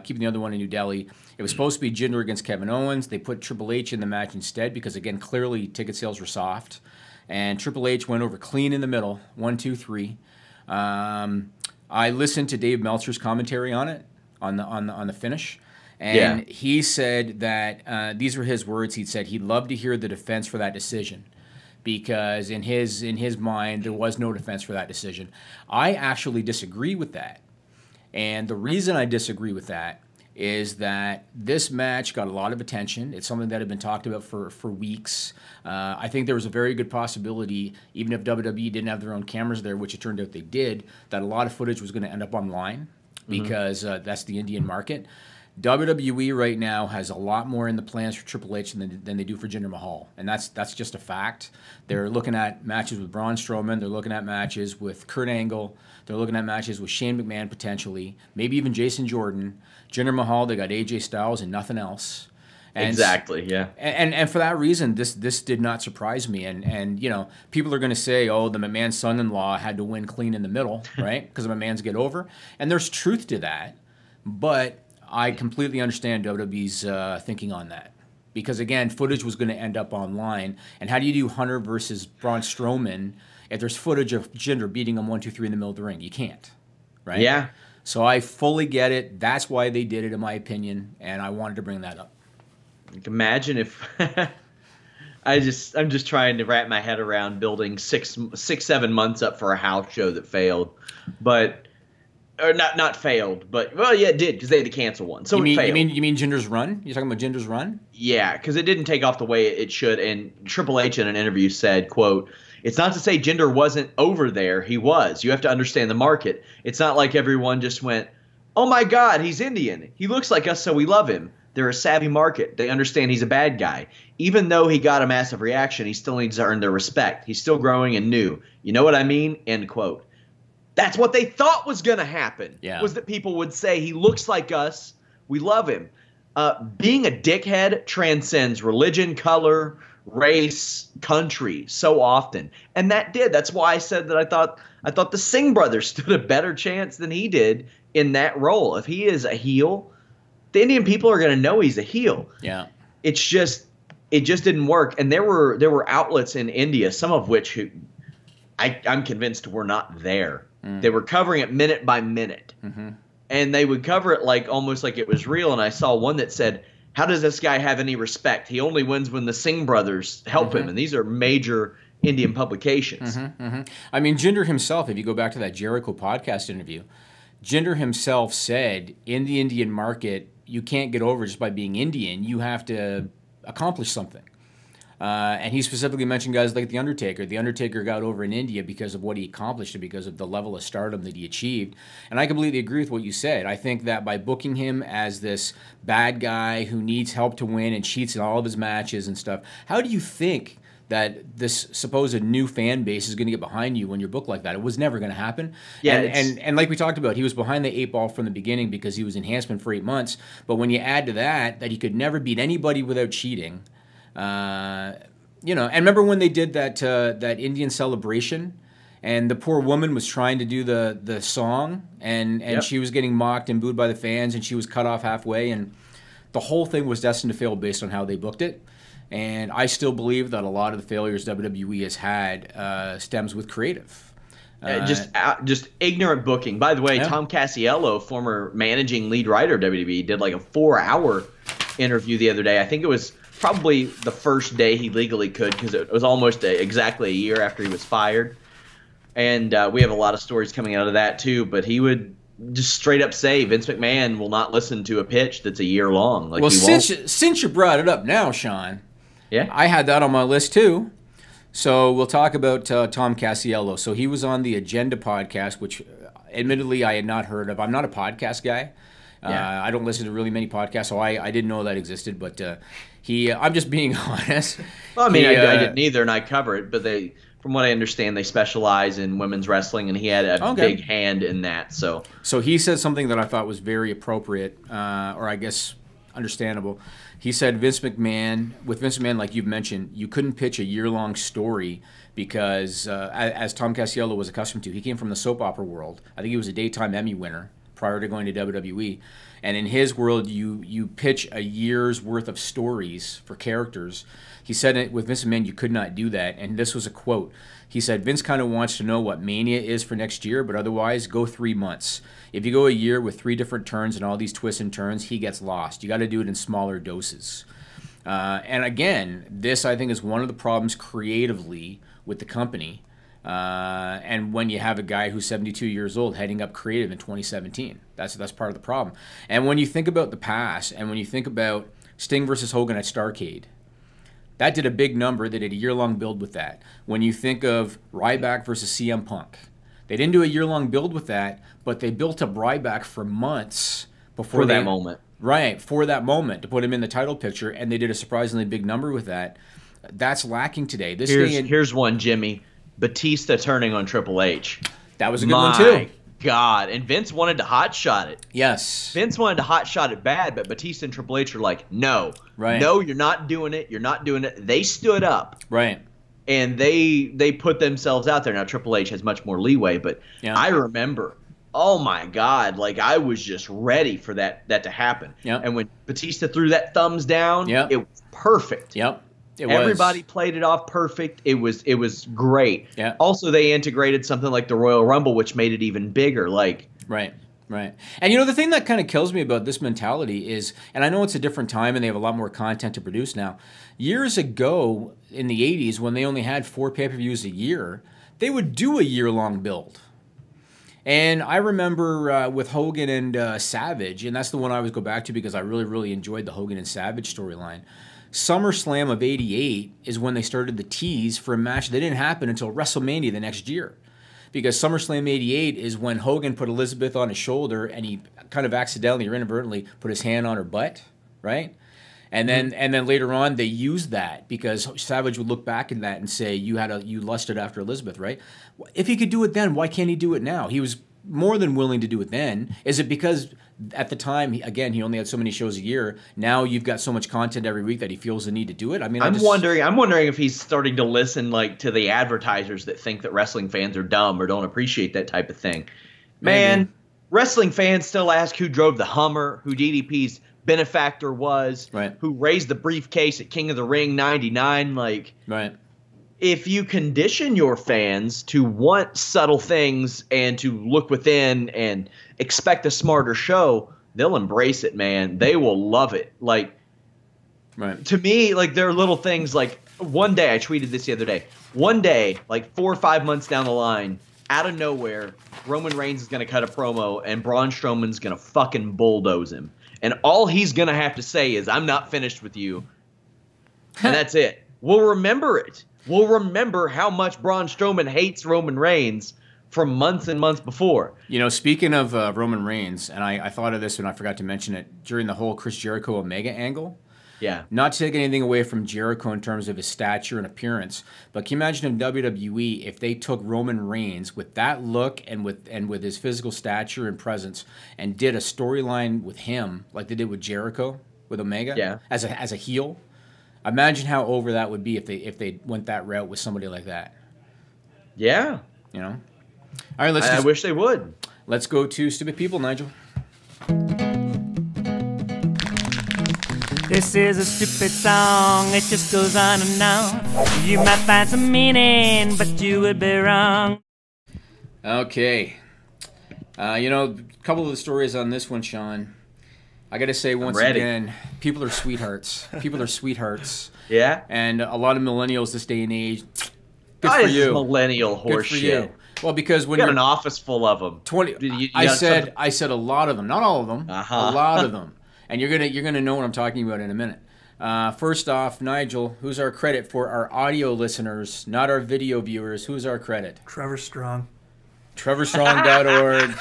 keeping the other one in New Delhi. It was supposed to be Jinder against Kevin Owens. They put Triple H in the match instead because, again, clearly ticket sales were soft. And Triple H went over clean in the middle, 1, 2, 3. I listened to Dave Meltzer's commentary on it, on the finish. And he said that these were his words. He said he'd love to hear the defense for that decision because in his mind there was no defense for that decision. I actually disagree with that, and the reason I disagree with that is that this match got a lot of attention. It's something that had been talked about for weeks. I think there was a very good possibility, even if WWE didn't have their own cameras there, which it turned out they did, that a lot of footage was going to end up online because that's the Indian market. WWE right now has a lot more in the plans for Triple H than they do for Jinder Mahal, and that's just a fact. They're looking at matches with Braun Strowman. They're looking at matches with Kurt Angle. They're looking at matches with Shane McMahon potentially, maybe even Jason Jordan. Jinder Mahal, they got AJ Styles and nothing else. And exactly, yeah. And for that reason, this did not surprise me. And you know, people are going to say, oh, the McMahon son-in-law had to win clean in the middle, right? Because the McMahons get over. And there's truth to that, but I completely understand WWE's thinking on that. Because, again, footage was going to end up online. And how do you do Hunter versus Braun Strowman if there's footage of Jinder beating him 1, 2, 3 in the middle of the ring? You can't, right? Yeah. So I fully get it. That's why they did it, in my opinion, and I wanted to bring that up. Imagine if I'm just trying to wrap my head around building 7 months up for a house show that failed, but. Or not failed, but well, yeah, it did because they had to cancel one. So you it failed. You mean Jinder's run? You're talking about Jinder's run? Yeah, because it didn't take off the way it should. And Triple H in an interview said, "quote It's not to say Jinder wasn't over there. He was. You have to understand the market. It's not like everyone just went, oh my God, he's Indian. He looks like us, so we love him. They're a savvy market. They understand he's a bad guy. Even though he got a massive reaction, he still needs to earn their respect. He's still growing and new. You know what I mean?" End quote. That's what they thought was going to happen, was that people would say, he looks like us, we love him. Being a dickhead transcends religion, color, race, country so often. And that did. That's why I said that I thought the Singh brothers stood a better chance than he did in that role. If he is a heel, the Indian people are going to know he's a heel. Yeah. It just didn't work. And there were outlets in India, some of which I'm convinced were not there. They were covering it minute by minute. And they would cover it like almost like it was real. And I saw one that said, how does this guy have any respect? He only wins when the Singh brothers help him. And these are major Indian publications. I mean, Jinder himself, if you go back to that Jericho podcast interview, Jinder himself said in the Indian market, you can't get over just by being Indian. You have to accomplish something. And he specifically mentioned guys like The Undertaker. The Undertaker got over in India because of what he accomplished and because of the level of stardom that he achieved. And I completely agree with what you said. I think that by booking him as this bad guy who needs help to win and cheats in all of his matches and stuff, how do you think that this supposed new fan base is going to get behind you when you're booked like that? It was never going to happen. Yeah, and like we talked about, he was behind the 8 ball from the beginning because he was enhancement for 8 months. But when you add to that he could never beat anybody without cheating, you know, and remember when they did that Indian celebration, and the poor woman was trying to do the song, and she was getting mocked and booed by the fans, and she was cut off halfway, and the whole thing was destined to fail based on how they booked it. And I still believe that a lot of the failures WWE has had stems with creative. Just ignorant booking. By the way, Tom Cassiello, former managing lead writer of WWE, did like a 4-hour interview the other day. I think it was probably the first day he legally could because it was almost exactly a year after he was fired. And we have a lot of stories coming out of that too. But he would just straight up say Vince McMahon will not listen to a pitch that's a year long. Like, well, since you brought it up now, Sean, I had that on my list too. So we'll talk about Tom Casiello. So he was on the Agenda podcast, which admittedly I had not heard of. I'm not a podcast guy. I don't listen to really many podcasts, so I didn't know that existed. But I'm just being honest. Well, I mean, I didn't either, and I cover it. But from what I understand, they specialize in women's wrestling, and he had a big hand in that. So he said something that I thought was very appropriate, or I guess understandable. He said Vince McMahon, like you've mentioned, you couldn't pitch a year-long story because, as Tom Casiello was accustomed to, he came from the soap opera world. I think he was a daytime Emmy winner prior to going to WWE. And in his world, you pitch a year's worth of stories for characters. He said with Vince McMahon, you could not do that. And this was a quote. He said, Vince kind of wants to know what Mania is for next year, but otherwise, go 3 months. If you go a year with 3 different turns and all these twists and turns, he gets lost. You got to do it in smaller doses. And again, this, I think, is one of the problems creatively with the company. And when you have a guy who's 72 years old heading up creative in 2017, that's part of the problem. And when you think about the past, and when you think about Sting versus Hogan at Starrcade, that did a big number. They did a year-long build with that. When you think of Ryback versus CM Punk, they didn't do a year-long build with that, but they built up Ryback for months before that moment. Right, for that moment, to put him in the title picture, and they did a surprisingly big number with that. That's lacking today. Here's one, Jimmy. Batista turning on Triple H. That was a good one, too. My God. And Vince wanted to hotshot it. Yes. Vince wanted to hotshot it bad, but Batista and Triple H are like, no. Right. No, you're not doing it. You're not doing it. They stood up. Right. And they put themselves out there. Now, Triple H has much more leeway, but I remember, oh, my God, like I was just ready for that to happen. Yep. And when Batista threw that thumbs down, it was perfect. Yep. Everybody played it off perfect. It was great. Yeah. Also, they integrated something like the Royal Rumble, which made it even bigger. Like Right. And the thing that kind of kills me about this mentality is, and I know it's a different time and they have a lot more content to produce now. Years ago in the 80s, when they only had 4 pay-per-views a year, they would do a year-long build. And I remember with Hogan and Savage, and that's the one I always go back to because I really, really enjoyed the Hogan and Savage storyline. SummerSlam of '88 is when they started the tease for a match that didn't happen until WrestleMania the next year. Because SummerSlam '88 is when Hogan put Elizabeth on his shoulder and he kind of accidentally or inadvertently put his hand on her butt, right? And then later on they used that because Savage would look back at that and say, you lusted after Elizabeth, right? If he could do it then, why can't he do it now? He was more than willing to do it then. Is it because at the time, again, he only had so many shows a year. Now you've got so much content every week that he feels the need to do it. I mean, I'm wondering if he's starting to listen like to the advertisers that think that wrestling fans are dumb or don't appreciate that type of thing. Man, Maybe. Wrestling fans still ask who drove the Hummer, who DDP's benefactor was, right, who raised the briefcase at King of the Ring '99. Like, right. If you condition your fans to want subtle things and to look within and expect a smarter show, they'll embrace it, man. They will love it. Like, right. To me, like, there are little things like one day, I tweeted this the other day, one day, like 4 or 5 months down the line, out of nowhere, Roman Reigns is going to cut a promo and Braun Strowman's going to fucking bulldoze him. And all he's going to have to say is, I'm not finished with you. And that's it. We'll remember it. We'll remember how much Braun Strowman hates Roman Reigns from months and months before. Speaking of Roman Reigns, and I thought of this and I forgot to mention it during the whole Chris Jericho Omega angle. Yeah. Not to take anything away from Jericho in terms of his stature and appearance, but can you imagine in WWE if they took Roman Reigns with that look and with his physical stature and presence and did a storyline with him like they did with Jericho with Omega as a heel? Imagine how over that would be if they went that route with somebody like that. Yeah. All right, I wish they would. Let's go to Stupid People, Nigel. This is a stupid song, it just goes on and on. You might find some meaning, but you would be wrong. Okay. A couple of the stories on this one, Sean. I got to say once again, people are sweethearts. People are sweethearts. Yeah. And a lot of millennials this day and age. Good for you. Millennial horse shit. Well, because when you got an office full of them. I said a lot of them, not all of them. A lot of them. And you're gonna know what I'm talking about in a minute. First off, Nigel, who's our credit for our audio listeners, not our video viewers? Who's our credit? Trevor Strong. TrevorStrong.org.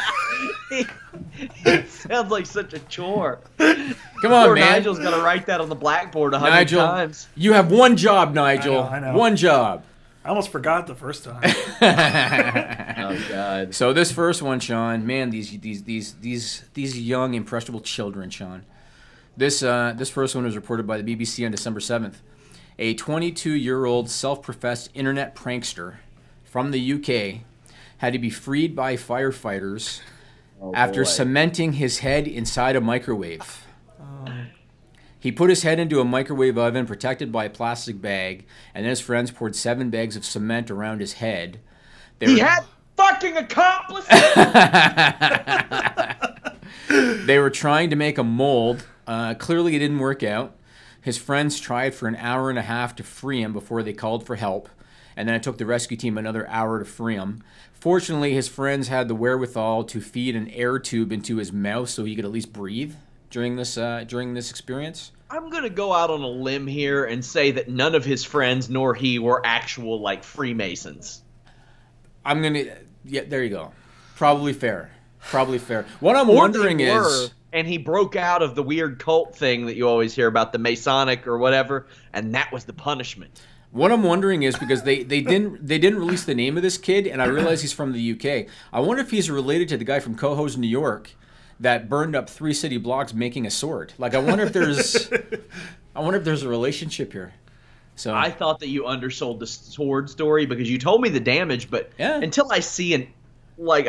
It sounds like such a chore. Come on, Poor man. Nigel's got to write that on the blackboard 100 Nigel, times. you have one job, Nigel. I know. One job. I almost forgot the first time. Oh, God. So this first one, Sean, man, these young impressionable children, Sean. This first one was reported by the BBC on December 7th. A 22-year-old self-professed internet prankster from the UK had to be freed by firefighters after cementing his head inside a microwave. He put his head into a microwave oven protected by a plastic bag, and then his friends poured 7 bags of cement around his head. He had fucking accomplices! They were trying to make a mold. Clearly it didn't work out. His friends tried for an hour and a half to free him before they called for help, and then it took the rescue team another hour to free him. Fortunately, his friends had the wherewithal to feed an air tube into his mouth so he could at least breathe during this experience. I'm going to go out on a limb here and say that none of his friends nor he were actual, like, Freemasons. Yeah, there you go. Probably fair. What I'm wondering is... And he broke out of the weird cult thing that you always hear about, the Masonic or whatever, and that was the punishment. What I'm wondering is, because they didn't release the name of this kid, and I realize he's from the UK. I wonder if he's related to the guy from Cohoes, New York, that burned up 3 city blocks making a sword. Like, I wonder if there's a relationship here. So I thought that you undersold the sword story because you told me the damage, but until I see I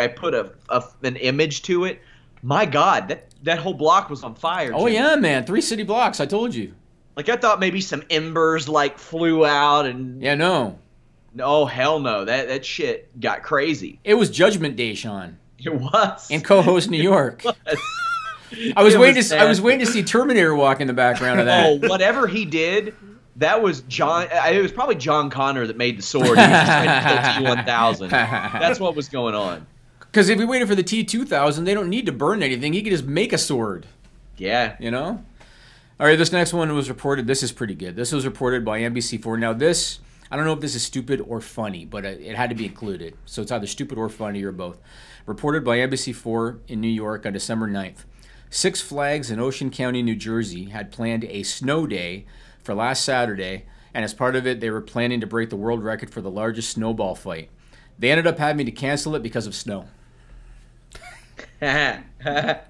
put an image to it, my God, that whole block was on fire. Oh Jimmy. yeah, man, 3 city blocks. I told you. Like, I thought maybe some embers, like, flew out and... Yeah, no. Oh, hell no. That shit got crazy. It was Judgment Day, Sean. It was. In Cohoes, New York. I was waiting to see Terminator walk in the background of that. Oh, whatever he did, that was John... It was probably John Connor that made the sword. He was just trying to kill T-1000. That's what was going on. Because if he waited for the T-2000, they don't need to burn anything. He could just make a sword. Yeah. You know? All right, this next one was reported. This is pretty good. This was reported by NBC4. Now, this, I don't know if this is stupid or funny, but it had to be included. So it's either stupid or funny or both. Reported by NBC4 in New York on December 9th. Six Flags in Ocean County, New Jersey had planned a snow day for last Saturday, and as part of it, they were planning to break the world record for the largest snowball fight. They ended up having to cancel it because of snow. The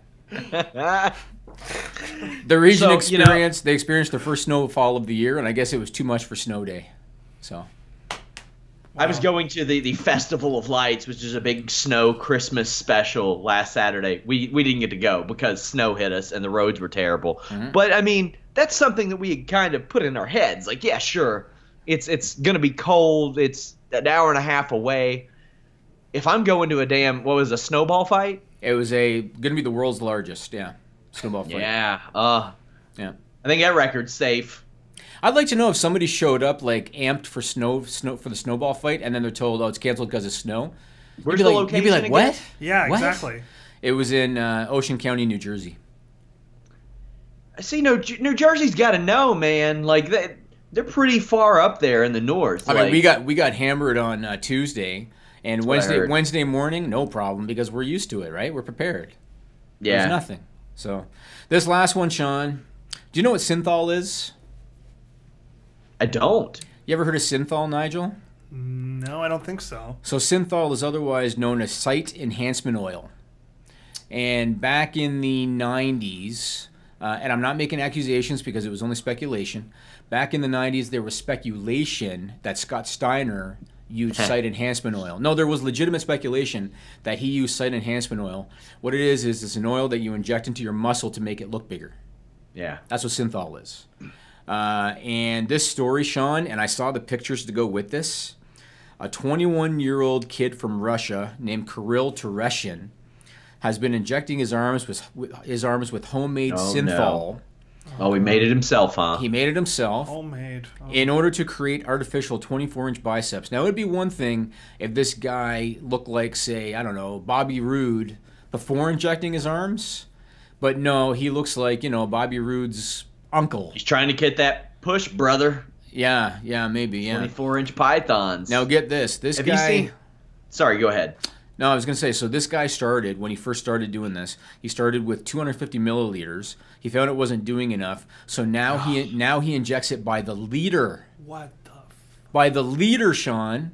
region they experienced their first snowfall of the year, and I guess it was too much for snow day. So I was going to the Festival of Lights, which is a big snow Christmas special last Saturday. We didn't get to go because snow hit us and the roads were terrible. Mm-hmm. But I mean, that's something that we kind of put in our heads. Like, yeah, sure, it's going to be cold. It's an hour and a half away. If I'm going to a snowball fight? It was going to be the world's largest, snowball fight. Yeah. Yeah. I think that record's safe. I'd like to know if somebody showed up like amped for snow for the snowball fight, and then they're told, "Oh, it's canceled because of snow." Where's the location? You'd be like, "What?" Yeah, what? Exactly. It was in Ocean County, New Jersey. See, New Jersey's got to know, man. Like they're pretty far up there in the north. I mean, we got hammered on Tuesday, and Wednesday morning, no problem because we're used to it, right? We're prepared. Yeah. There's nothing. So this last one, Sean, do you know what synthol is? I don't. You ever heard of synthol, Nigel? No, I don't think so. So synthol is otherwise known as sight enhancement oil. And back in the 90s, and I'm not making accusations because it was only speculation, back in the 90s there was speculation that Scott Steiner used sight enhancement oil. No, there was legitimate speculation that he used sight enhancement oil. What it is it's an oil that you inject into your muscle to make it look bigger. Yeah. That's what synthol is. And this story, Sean, and I saw the pictures to go with this, a 21-year-old kid from Russia named Kirill Tereshin has been injecting his arms with homemade synthol. No. Oh, he made it himself, huh? He made it himself. Homemade. Oh. In order to create artificial 24-inch biceps. Now, it would be one thing if this guy looked like, say, I don't know, Bobby Roode before injecting his arms. But no, he looks like, Bobby Roode's uncle. He's trying to get that push, brother. Yeah, maybe, yeah. 24-inch pythons. Now get this. This Have guy... you seen... Sorry, go ahead. No, I was going to say, so this guy started, when he first started doing this, he started with 250 milliliters. He found it wasn't doing enough, so now he injects it by the liter. What the By the liter, Sean.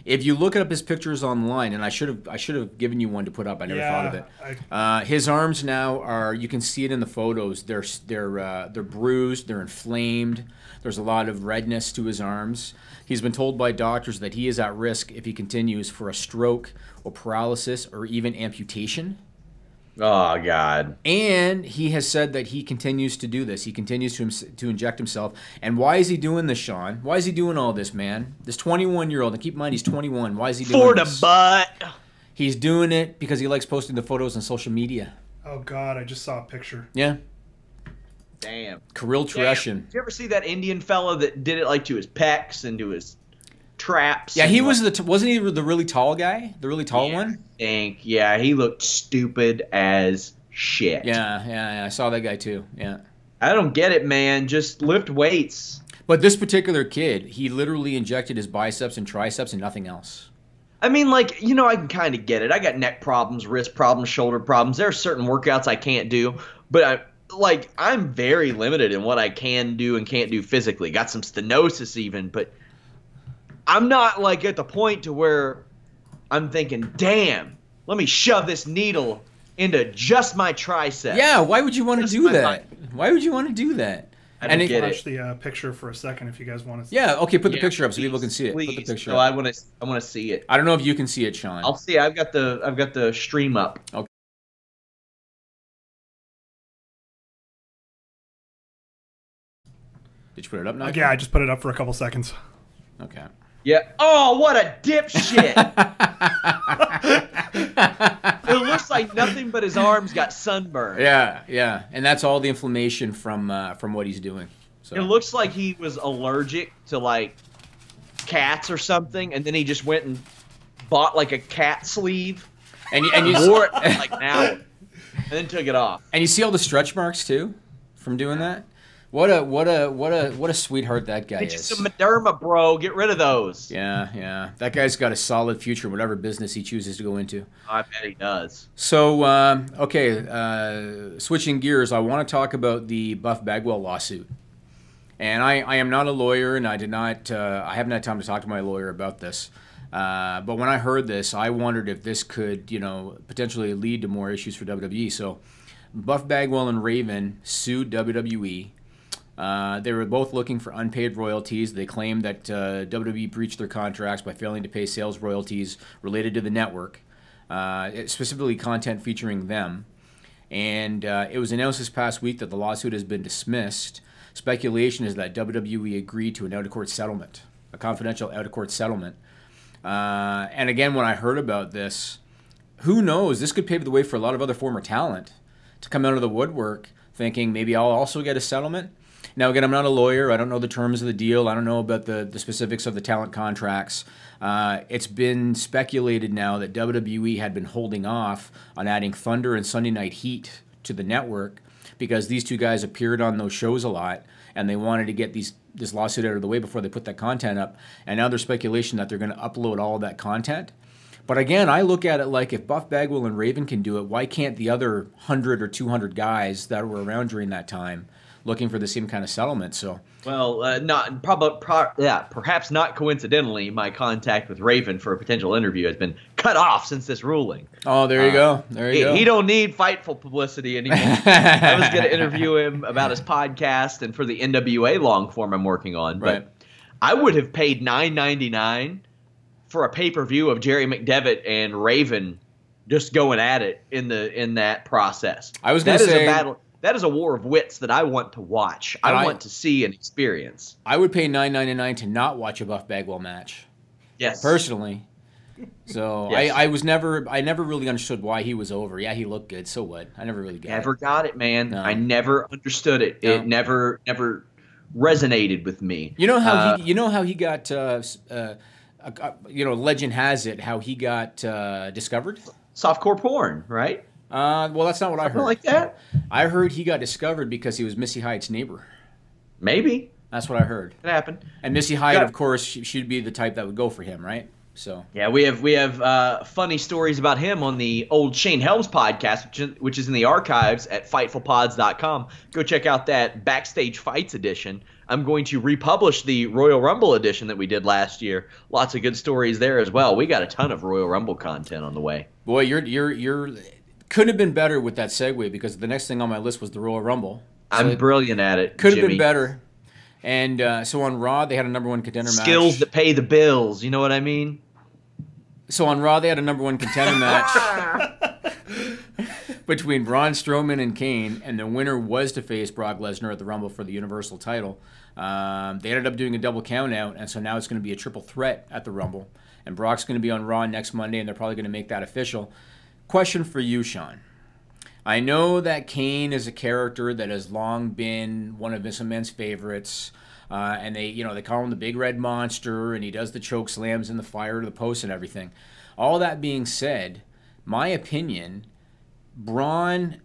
If you look up his pictures online, and I should have given you one to put up. I never thought of it. His arms now are, you can see it in the photos. They're bruised. They're inflamed. There's a lot of redness to his arms. He's been told by doctors that he is at risk if he continues for a stroke or paralysis or even amputation. Oh, God. And he has said that he continues to do this. He continues to inject himself. And why is he doing this, Sean? Why is he doing all this, man? This 21-year-old, and keep in mind he's 21. Why is he doing this? For the butt. He's doing it because he likes posting the photos on social media. Oh, God, I just saw a picture. Yeah. Damn. Kirill Tereshin. Did you ever see that Indian fella that did it like to his pecs and to his traps? Yeah, he was wasn't he the really tall guy? The really tall one? Yeah, he looked stupid as shit. Yeah, I saw that guy too. Yeah. I don't get it, man. Just lift weights. But this particular kid, he literally injected his biceps and triceps and nothing else. I mean, like, you know, I can kind of get it. I got neck problems, wrist problems, shoulder problems. There are certain workouts I can't do, but I'm very limited in what I can do and can't do physically. Got some stenosis even, but I'm not like at the point to where I'm thinking, damn, let me shove this needle into just my tricep. Yeah, why would you want to do that? Why would you want to do that? I don't get watch the picture for a second if you guys want to see it. Yeah, okay, put the picture up so people can see it. Please. Put the picture up. I want to see it. I don't know if you can see it, Sean. I'll see. I've got the stream up. Okay. Did you put it up now? Yeah, I just put it up for a couple seconds. Okay. Yeah. Oh, what a dipshit! It looks like nothing but his arms got sunburned. Yeah, and that's all the inflammation from what he's doing. So it looks like he was allergic to like cats or something, and then he just went and bought like a cat sleeve and you wore it for like an hour, and then took it off. And you see all the stretch marks too from doing that. What a sweetheart that guy is. It's just a Mederma, bro. Get rid of those. Yeah. That guy's got a solid future in whatever business he chooses to go into. I bet he does. So, switching gears, I want to talk about the Buff Bagwell lawsuit. And I am not a lawyer, and I haven't had time to talk to my lawyer about this. But when I heard this, I wondered if this could, potentially lead to more issues for WWE. So, Buff Bagwell and Raven sued WWE. They were both looking for unpaid royalties. They claimed that WWE breached their contracts by failing to pay sales royalties related to the network, specifically content featuring them. And it was announced this past week that the lawsuit has been dismissed. Speculation is that WWE agreed to an out-of-court settlement, a confidential out-of-court settlement. And again, when I heard about this, who knows? This could pave the way for a lot of other former talent to come out of the woodwork thinking maybe I'll also get a settlement. Now, again, I'm not a lawyer. I don't know the terms of the deal. I don't know about the specifics of the talent contracts. It's been speculated now that WWE had been holding off on adding Thunder and Sunday Night Heat to the network because these two guys appeared on those shows a lot, and they wanted to get this lawsuit out of the way before they put that content up. And now there's speculation that they're going to upload all of that content. But again, I look at it like if Buff Bagwell and Raven can do it, why can't the other 100 or 200 guys that were around during that time looking for the same kind of settlement? So, well, perhaps not coincidentally, my contact with Raven for a potential interview has been cut off since this ruling. Oh, there you go. There you go. He don't need Fightful publicity anymore. I was going to interview him about his podcast and for the NWA long form I'm working on, but I would have paid $9.99 for a pay-per-view of Jerry McDevitt and Raven just going at it in that process. I was going to say a battle. That is a war of wits that I want to watch. I want to see and experience. I would pay $9.99 to not watch a Buff Bagwell match. Yes, personally. So yes. I never really understood why he was over. Yeah, he looked good. So what? I never really got it, man. No. I never understood it. No. It never resonated with me. You know how he got. Legend has it how he got discovered. Softcore porn, right? Well, that's not what I heard. Like that? I heard he got discovered because he was Missy Hyatt's neighbor. Maybe. That's what I heard. It happened. And Missy Hyatt, of course, she'd be the type that would go for him, right? So yeah, we have funny stories about him on the old Shane Helms podcast, which is in the archives at FightfulPods.com. Go check out that Backstage Fights edition. I'm going to republish the Royal Rumble edition that we did last year. Lots of good stories there as well. We got a ton of Royal Rumble content on the way. Boy, you're couldn't have been better with that segue, because the next thing on my list was the Royal Rumble. So I'm brilliant at it. Could have Jimmy. been better. And so on Raw, they had a #1 contender match. Skills that pay the bills. You know what I mean? So on Raw, they had a #1 contender match between Braun Strowman and Kane, and the winner was to face Brock Lesnar at the Rumble for the Universal title. They ended up doing a double countout, and so now it's going to be a triple threat at the Rumble. And Brock's going to be on Raw next Monday, and they're probably going to make that official. Question for you, Sean. I know that Kane is a character that has long been one of Vince McMahon's favorites, and they call him the Big Red Monster, and he does the choke slams in the fire to the post and everything. All that being said, my opinion, Braun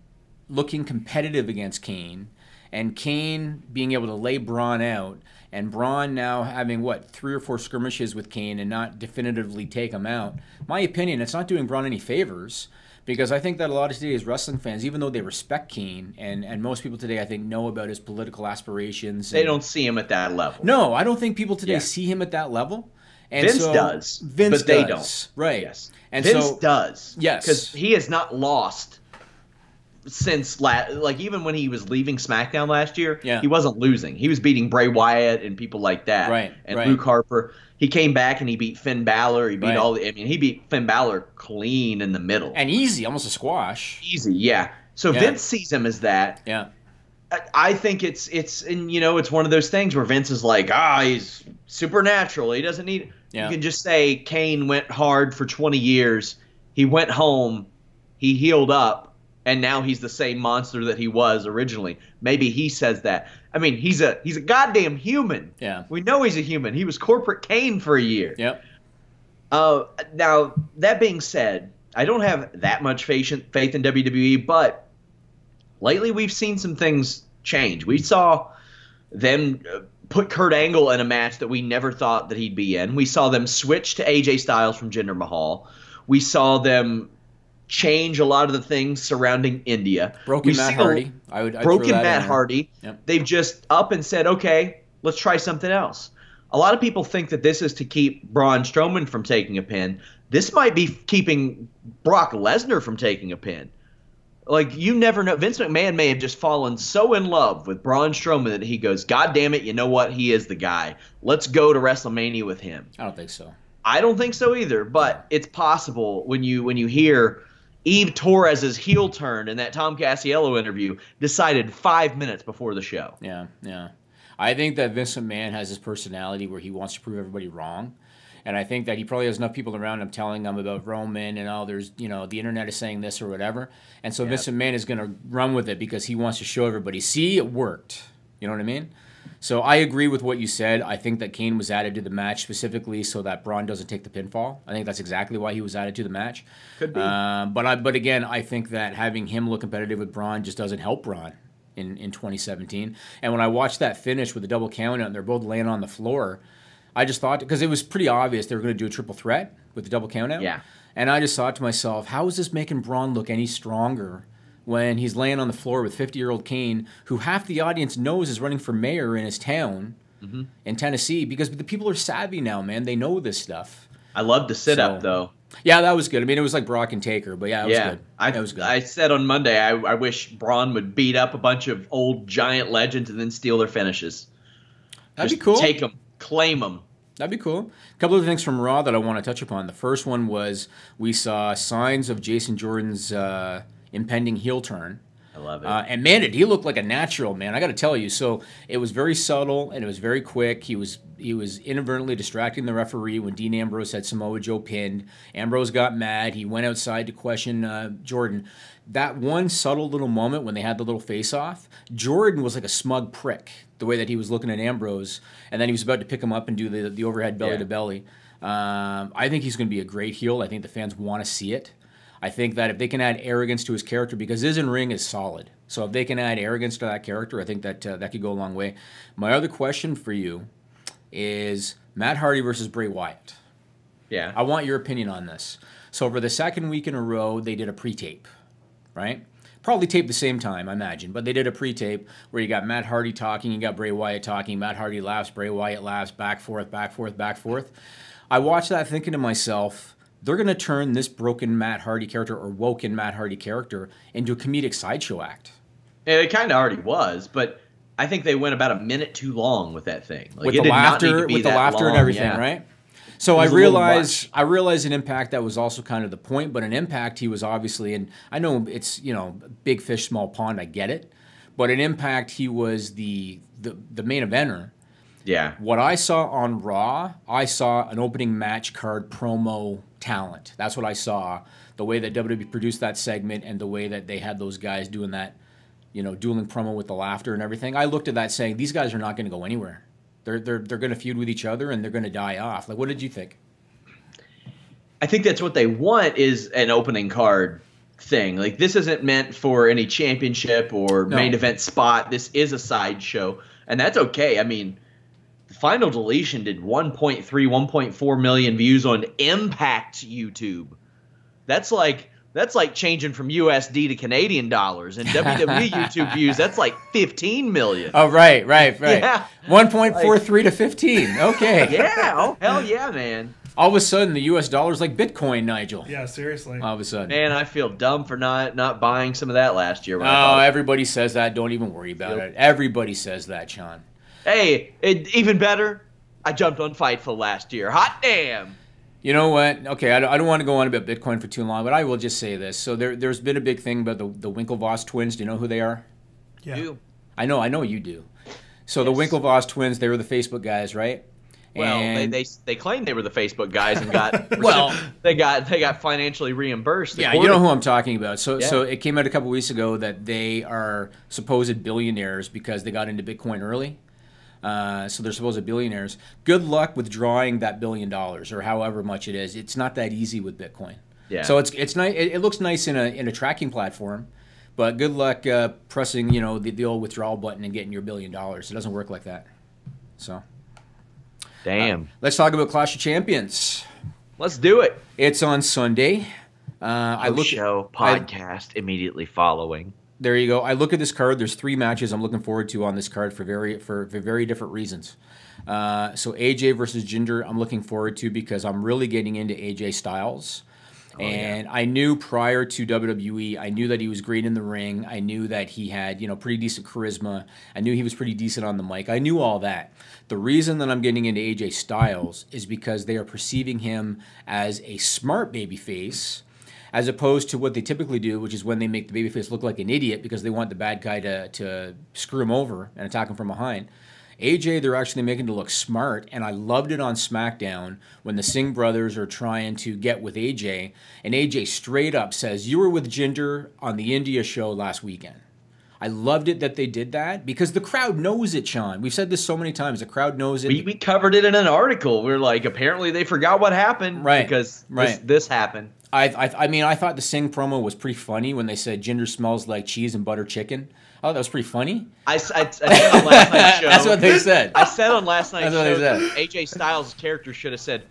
looking competitive against Kane, and Kane being able to lay Braun out, and Braun now having, 3 or 4 skirmishes with Kane and not definitively take him out. My opinion, it's not doing Braun any favors, because I think that a lot of today's wrestling fans, even though they respect Kane, and most people today, I think, know about his political aspirations. They don't see him at that level. No, I don't think people today see him at that level. And Vince does, but they don't. Right. Yes. And Vince does. Yes. Because he has not lost since even when he was leaving SmackDown last year, he wasn't losing. He was beating Bray Wyatt and people like that. Right. And Luke Harper. He came back and he beat Finn Balor. He beat he beat Finn Balor clean in the middle. And easy, almost a squash. Easy, yeah. So Vince sees him as that. Yeah. I think it's one of those things where Vince is like, he's supernatural. He doesn't need. Yeah. You can just say Kane went hard for 20 years. He went home. He healed up, and now he's the same monster that he was originally. Maybe he says that. I mean, he's a goddamn human. Yeah. We know he's a human. He was corporate Kane for a year. Yep. Now, that being said, I don't have that much faith in WWE, but lately we've seen some things change. We saw them put Kurt Angle in a match that we never thought that he'd be in. We saw them switch to AJ Styles from Jinder Mahal. We saw them change a lot of the things surrounding India. Broken Matt Hardy. Broken Matt Hardy. Yep. They've just up and said, okay, let's try something else. A lot of people think that this is to keep Braun Strowman from taking a pin. This might be keeping Brock Lesnar from taking a pin. Like, you never know. Vince McMahon may have just fallen so in love with Braun Strowman that he goes, God damn it, you know what? He is the guy. Let's go to WrestleMania with him. I don't think so. I don't think so either, but it's possible when you hear Eve Torres's heel turn in that Tom Cassiello interview decided 5 minutes before the show. Yeah, yeah. I think that Vince McMahon has this personality where he wants to prove everybody wrong. And I think that he probably has enough people around him telling him about Roman and there's, the internet is saying this or whatever. And so Vince McMahon is going to run with it because he wants to show everybody, see, it worked. You know what I mean? So I agree with what you said. I think that Kane was added to the match specifically so that Braun doesn't take the pinfall. I think that's exactly why he was added to the match. Could be. But again, I think that having him look competitive with Braun just doesn't help Braun in 2017. And when I watched that finish with the double count out and they're both laying on the floor, I just thought, because it was pretty obvious they were going to do a triple threat with the double count out. Yeah. And I just thought to myself, how is this making Braun look any stronger when he's laying on the floor with 50-year-old Kane, who half the audience knows is running for mayor in his town in Tennessee? Because the people are savvy now, man. They know this stuff. I love the sit-up, though. Yeah, that was good. I mean, it was like Brock and Taker, but yeah, it was good. That was good. I said on Monday, I wish Braun would beat up a bunch of old giant legends and then steal their finishes. That'd be cool. Take them, claim them. That'd be cool. A couple of things from Raw that I want to touch upon. The first one was we saw signs of Jason Jordan's impending heel turn. I love it. And man, did he look like a natural, man. I got to tell you. So it was very subtle and it was very quick. He was inadvertently distracting the referee when Dean Ambrose had Samoa Joe pinned. Ambrose got mad. He went outside to question Jordan. That one subtle little moment when they had the little face-off, Jordan was like a smug prick, the way that he was looking at Ambrose, and then he was about to pick him up and do the overhead belly-to-belly. I think he's going to be a great heel. I think the fans want to see it. I think that if they can add arrogance to his character, because his in-ring is solid, so if they can add arrogance to that character, I think that that could go a long way. My other question for you is Matt Hardy versus Bray Wyatt. Yeah. I want your opinion on this. So for the second week in a row, they did a pre-tape, right? Probably taped the same time, I imagine, but they did a pre-tape where you got Matt Hardy talking, you got Bray Wyatt talking, Matt Hardy laughs, Bray Wyatt laughs, back, forth, back, forth, back, forth. I watched that thinking to myself, they're going to turn this broken Matt Hardy character or woken Matt Hardy character into a comedic sideshow act. It kind of already was, but I think they went about a minute too long with that thing. Like, With it the did not need laughter, to be with the that laughter and long, everything, yeah. right? So I was a little realized in Impact that was also kind of the point, but in Impact he was obviously, and I know it's, you know, big fish, small pond, I get it, but in Impact he was the main eventer. Yeah. What I saw on Raw, I saw an opening match card promo talent. That's what I saw. The way that WWE produced that segment and the way that they had those guys doing that, you know, dueling promo with the laughter and everything. I looked at that saying, these guys are not going to go anywhere. They're going to feud with each other and they're going to die off. Like, what did you think? I think that's what they want, is an opening card thing. Like, this isn't meant for any championship or main event spot. This is a sideshow, and that's okay. I mean, the Final Deletion did 1.3, 1.4 million views on Impact YouTube. That's like changing from USD to Canadian dollars. And WWE YouTube views, that's like 15 million. Oh, right. Yeah. 1.43 to 15. Okay. Yeah. Oh, hell yeah, man. All of a sudden, the U.S. dollar's like Bitcoin, Nigel. Yeah, seriously. All of a sudden. Man, I feel dumb for not buying some of that last year. Oh, everybody says that. Don't even worry about it. Everybody says that, Sean. Hey, even better, I jumped on Fightful last year. Hot damn. You know what? Okay, I don't want to go on about Bitcoin for too long, but I will just say this. So there's been a big thing about the Winklevoss twins. Do you know who they are? Yeah. I know you do. So the Winklevoss twins, they were the Facebook guys, right? Well, And they claimed they were the Facebook guys and got Well, they got financially reimbursed. yeah, you know who I'm talking about. So Yeah. so it came out a couple weeks ago that they are supposed billionaires because they got into Bitcoin early. So they're supposed billionaires. Good luck withdrawing that $1 billion or however much it is. It's not that easy with Bitcoin. Yeah. So it's nice. It looks nice in a tracking platform, but good luck pressing the old withdrawal button and getting your $1 billion. It doesn't work like that. So Damn. let's talk about Clash of Champions. Let's do it. It's on Sunday. Podcast immediately following. There you go. I look at this card. There's 3 matches I'm looking forward to on this card for very different reasons. So AJ versus Jinder, I'm looking forward to because I'm really getting into AJ Styles. And I knew prior to WWE, I knew that he was great in the ring. I knew that he had, pretty decent charisma. I knew he was pretty decent on the mic. I knew all that. The reason that I'm getting into AJ Styles is because they are perceiving him as a smart babyface, as opposed to what they typically do, which is when they make the babyface look like an idiot because they want the bad guy to screw him over and attack him from behind. AJ, they're actually making to look smart, and I loved it on SmackDown when the Singh brothers are trying to get with AJ, and AJ straight up says, "You were with Jinder on the India show last weekend." I loved it that they did that because the crowd knows it, Sean. We've said this so many times. The crowd knows it. We covered it in an article. We're like, apparently they forgot what happened because this happened. I mean, I thought the Singh promo was pretty funny when they said Jinder smells like cheese and butter chicken. I thought that was pretty funny. I said on last night's show. That's what they said. I said on last night's That's what show they that AJ Styles' character should have said,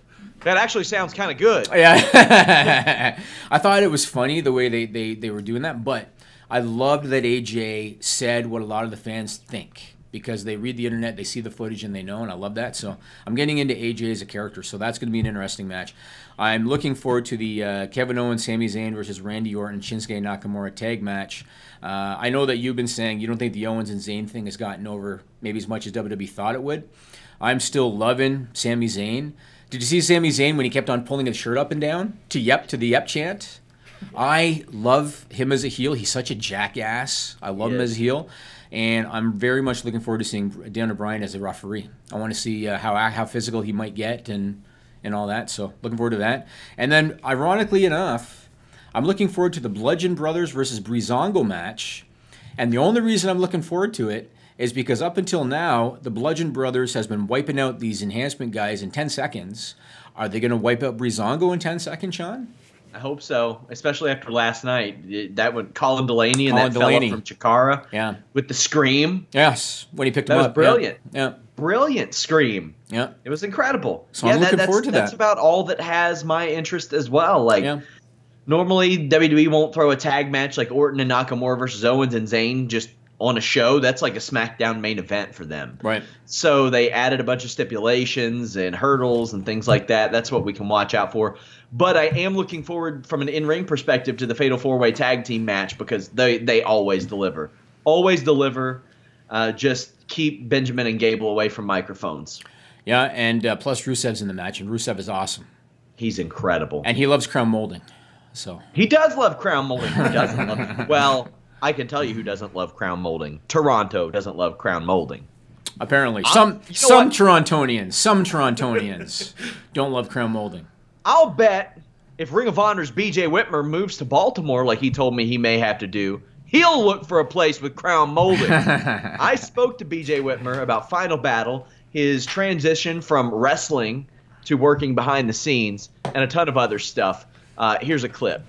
"That actually sounds kind of good." Yeah. I thought it was funny the way they were doing that, but I loved that AJ said what a lot of the fans think because they read the internet, they see the footage, and they know, and I love that. So I'm getting into AJ as a character, so that's going to be an interesting match. I'm looking forward to the Kevin Owens, Sami Zayn versus Randy Orton, Shinsuke Nakamura tag match. I know that you've been saying you don't think the Owens and Zayn thing has gotten over maybe as much as WWE thought it would. I'm still loving Sami Zayn. Did you see Sami Zayn when he kept on pulling his shirt up and down to the yep chant? I love him as a heel. He's such a jackass. I love him as a heel. And I'm very much looking forward to seeing Daniel Bryan as a referee. I want to see how physical he might get and all that. So looking forward to that. And then, ironically enough, I'm looking forward to the Bludgeon Brothers versus Breezango match. And the only reason I'm looking forward to it is because up until now, the Bludgeon Brothers has been wiping out these enhancement guys in 10 seconds. Are they going to wipe out Breezango in 10 seconds, Sean? I hope so, especially after last night. That would Colin Delaney and Colin that Delaney. fella from Chikara. Yeah. With the scream. Yes, when he picked him That up. was brilliant. Yeah. Brilliant scream. Yeah. It was incredible. So I'm looking forward to that. That's about all that has my interest as well. Like, Yeah. normally WWE won't throw a tag match like Orton and Nakamura versus Owens and Zayn just on a show. That's like a SmackDown main event for them. Right. So they added a bunch of stipulations and hurdles and things like that. That's what we can watch out for. But I am looking forward from an in-ring perspective to the Fatal 4-Way Tag Team match because they always deliver. Always deliver. Just keep Benjamin and Gable away from microphones. Yeah, and plus Rusev's in the match, and Rusev is awesome. He's incredible. And he loves crown molding. So He does love crown molding. Who doesn't love Well, I can tell you who doesn't love crown molding. Toronto doesn't love crown molding. apparently, You some know what? Torontonians don't love crown molding. I'll bet if Ring of Honor's BJ Whitmer moves to Baltimore like he told me he may have to do, he'll look for a place with crown molding. I spoke to BJ Whitmer about Final Battle, his transition from wrestling to working behind the scenes, and a ton of other stuff. Here's a clip.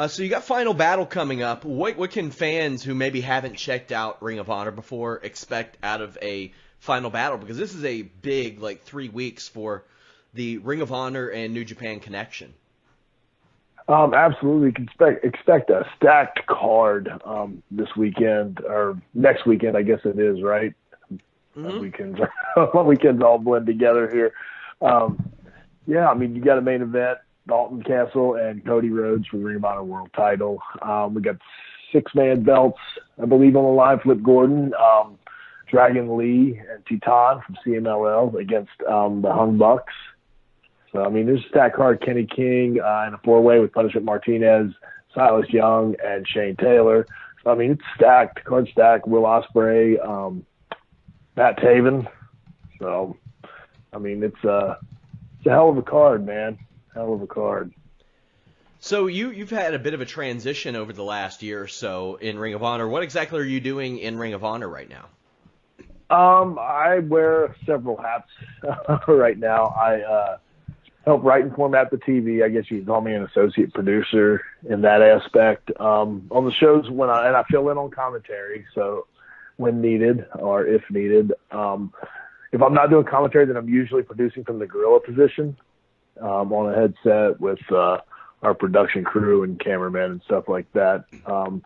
So you got Final Battle coming up. What can fans who maybe haven't checked out Ring of Honor before expect out of a Final Battle? Because this is a big, 3 weeks for the Ring of Honor and New Japan connection. Absolutely. You can expect a stacked card this weekend, or next weekend, I guess it is, right? Mm-hmm. Weekends all blend together here. Yeah, I mean, you got a main event, Dalton Castle and Cody Rhodes for the Ring of Honor World title. We got 6-man belts, I believe, on the line. Flip Gordon, Dragon Lee, and Titan from CMLL against the Hung Bucks. So, I mean, there's a stacked card. Kenny King in a 4-way with Punishment Martinez, Silas Young, and Shane Taylor. So, I mean, it's stacked. Card stacked. Will Ospreay, Matt Taven. So, I mean, it's a hell of a card, man. Hell of a card. So you've had a bit of a transition over the last year or so in Ring of Honor. What exactly are you doing in Ring of Honor right now? I wear several hats right now. I help write and format the TV. I guess you could call me an associate producer in that aspect. On the shows I fill in on commentary, so when needed or if needed. If I'm not doing commentary, then I'm usually producing from the gorilla position on a headset with our production crew and cameramen and stuff like that. Other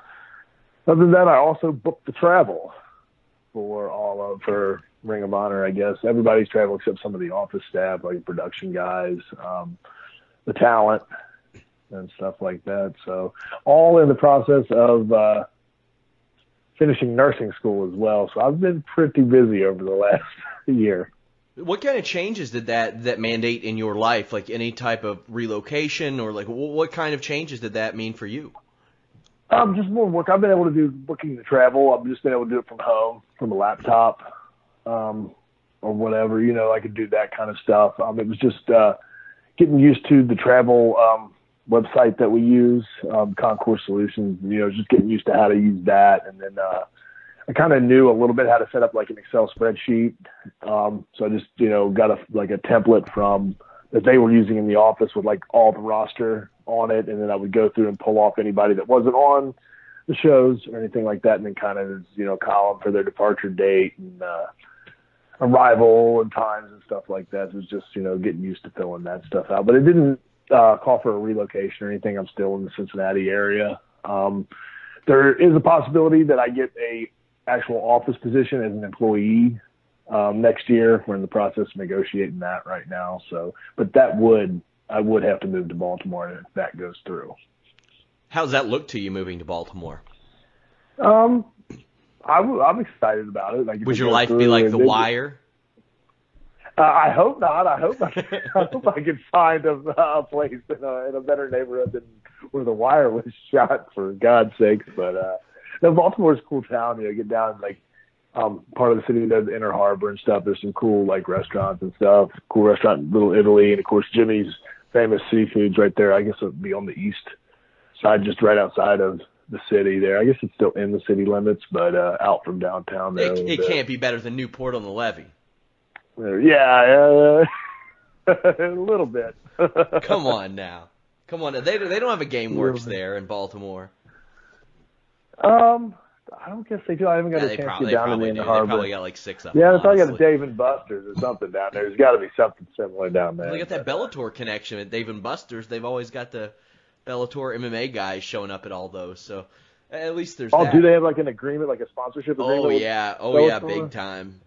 than that, I also book the travel for Ring of Honor, I guess. Everybody's travel except some of the office staff, like production guys, the talent, and stuff like that. So all in the process of finishing nursing school as well. So I've been pretty busy over the last year. What kind of changes did that mandate in your life? Like any type of relocation or what kind of changes did that mean for you? Just more work. I've been able to do booking the travel. I've just been able to do it from home, from a laptop, or whatever. I could do that kind of stuff. It was just getting used to the travel website that we use, Concourse Solutions. Just getting used to how to use that, and then I kind of knew a little bit how to set up like an Excel spreadsheet. So I just got a template from that they were using in the office with all the roster on it, and then I would go through and pull off anybody that wasn't on the shows or anything like that, and then kind of column for their departure date and arrival and times and stuff like that. It was just getting used to filling that stuff out, but it didn't call for a relocation or anything. I'm still in the Cincinnati area. There is a possibility that I get a actual office position as an employee next year. We're in the process of negotiating that right now. So, but I would have to move to Baltimore if that goes through. How does that look to you moving to Baltimore? I'm excited about it. Would your life be like The Wire? I hope not. I hope I can find a place in a better neighborhood than where The Wire was shot, for God's sakes. But no, Baltimore's a cool town. Get down part of the city, the Inner Harbor and stuff. There's some cool restaurants and stuff. Cool restaurant, Little Italy, and of course Jimmy's famous seafoods right there. I guess it would be on the east side, just right outside of the city there. I guess it's still in the city limits, but out from downtown there. It can't be better than Newport on the Levee. Yeah, a little bit. Come on now. Come on, they don't have a GameWorks there in Baltimore. I don't guess they do. I haven't got a chance to get down in the harbor. They probably got like 6 of them. Yeah, they probably got a Dave & Buster's or something down there. There's got to be something similar down there. Well, they got that Bellator connection at Dave & Buster's. They've always got the Bellator MMA guys showing up at all those. So at least there's that. Do they have like an agreement, like a sponsorship agreement? Oh yeah, big time.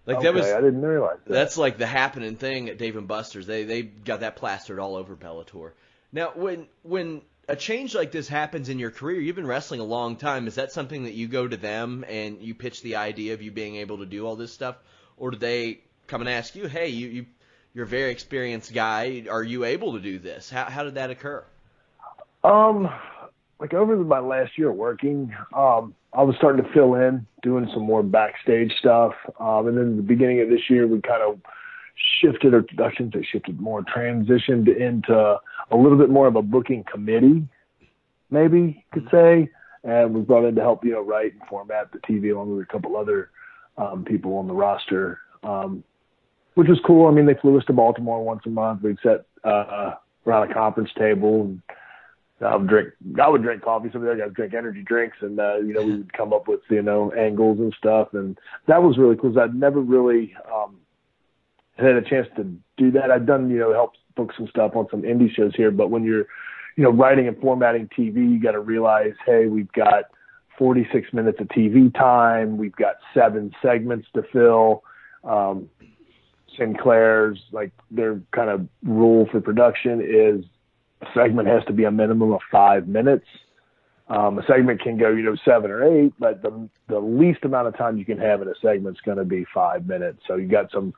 Like okay, I didn't realize that. That's like the happening thing at Dave & Buster's. They got that plastered all over Bellator. Now, when a change like this happens in your career, you've been wrestling a long time. Is that something that you go to them and you pitch the idea of you being able to do all this stuff, or do they come and ask you, hey, you're a very experienced guy, are you able to do this? How did that occur? Like over my last year working, I was starting to fill in, doing some more backstage stuff. And then at the beginning of this year, we kind of transitioned into a little bit more of a booking committee, maybe you could say. And we brought in to help, write and format the TV along with a couple other people on the roster, which was cool. I mean, they flew us to Baltimore once a month. We'd sit around a conference table and I would drink coffee. Some of the other guys drink energy drinks, and we would come up with angles and stuff, and that was really cool. I'd never really had a chance to do that. I'd done helped book some stuff on some indie shows here, but when you're writing and formatting TV, you got to realize, hey, we've got 46 minutes of TV time, we've got 7 segments to fill. Sinclair's their kind of rule for production is a segment has to be a minimum of 5 minutes. A segment can go, 7 or 8, but the least amount of time you can have in a segment is going to be 5 minutes. So you got some,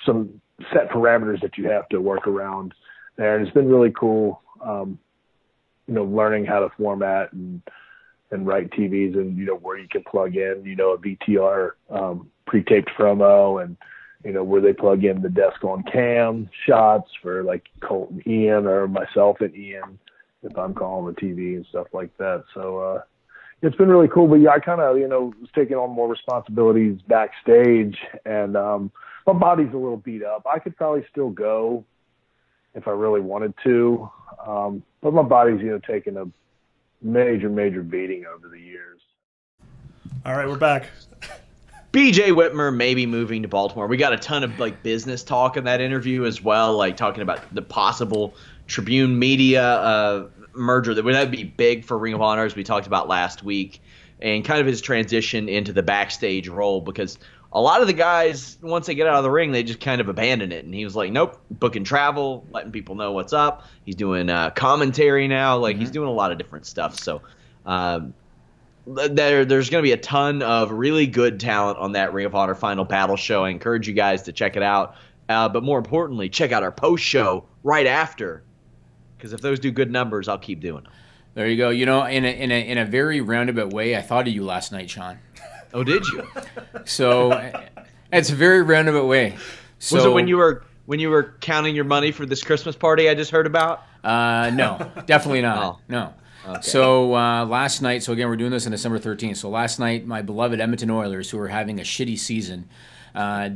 some set parameters that you have to work around there. And it's been really cool, learning how to format and write TVs and, where you can plug in, a VTR pre-taped promo and, where they plug in the desk on cam shots for like Colt and Ian or myself and Ian if I'm calling the TV and stuff like that. So it's been really cool. But yeah, I kind of, was taking on more responsibilities backstage, and my body's a little beat up. I could probably still go if I really wanted to, but my body's, taking a major beating over the years. All right, we're back. BJ Whitmer may be moving to Baltimore. We got a ton of business talk in that interview as well, talking about the possible Tribune Media merger that would be big for Ring of Honor, as we talked about last week, and kind of his transition into the backstage role, because a lot of the guys, once they get out of the ring, they just kind of abandon it. And he was like, nope, booking travel, letting people know what's up. He's doing commentary now. He's doing a lot of different stuff. So there's going to be a ton of really good talent on that Ring of Honor Final Battle show. I encourage you guys to check it out. But more importantly, check out our post show right after, because if those do good numbers, I'll keep doing them. There you go. In a very roundabout way, I thought of you last night, Sean. Oh, did you? So it's a very roundabout way. So, was it when you were counting your money for this Christmas party I just heard about? No, definitely not. Oh. No. Okay. So last night, so again, we're doing this on December 13th. So last night, my beloved Edmonton Oilers, who are having a shitty season,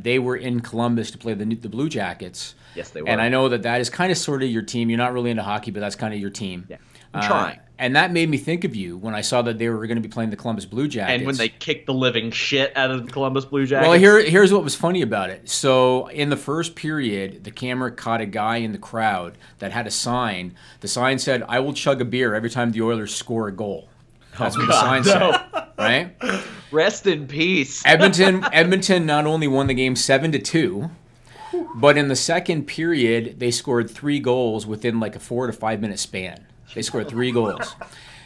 they were in Columbus to play the Blue Jackets. Yes, they were. And I know that is kind of sort of your team. You're not really into hockey, but that's kind of your team. Yeah, I'm trying. And that made me think of you when I saw that they were going to be playing the Columbus Blue Jackets. And when they kicked the living shit out of the Columbus Blue Jackets. Well, here's what was funny about it. So in the first period, the camera caught a guy in the crowd that had a sign. The sign said, "I will chug a beer every time the Oilers score a goal." That's what the sign said, right? Rest in peace. Edmonton not only won the game 7-2, but in the second period, they scored 3 goals within a 4 to 5 minute span. They scored 3 goals.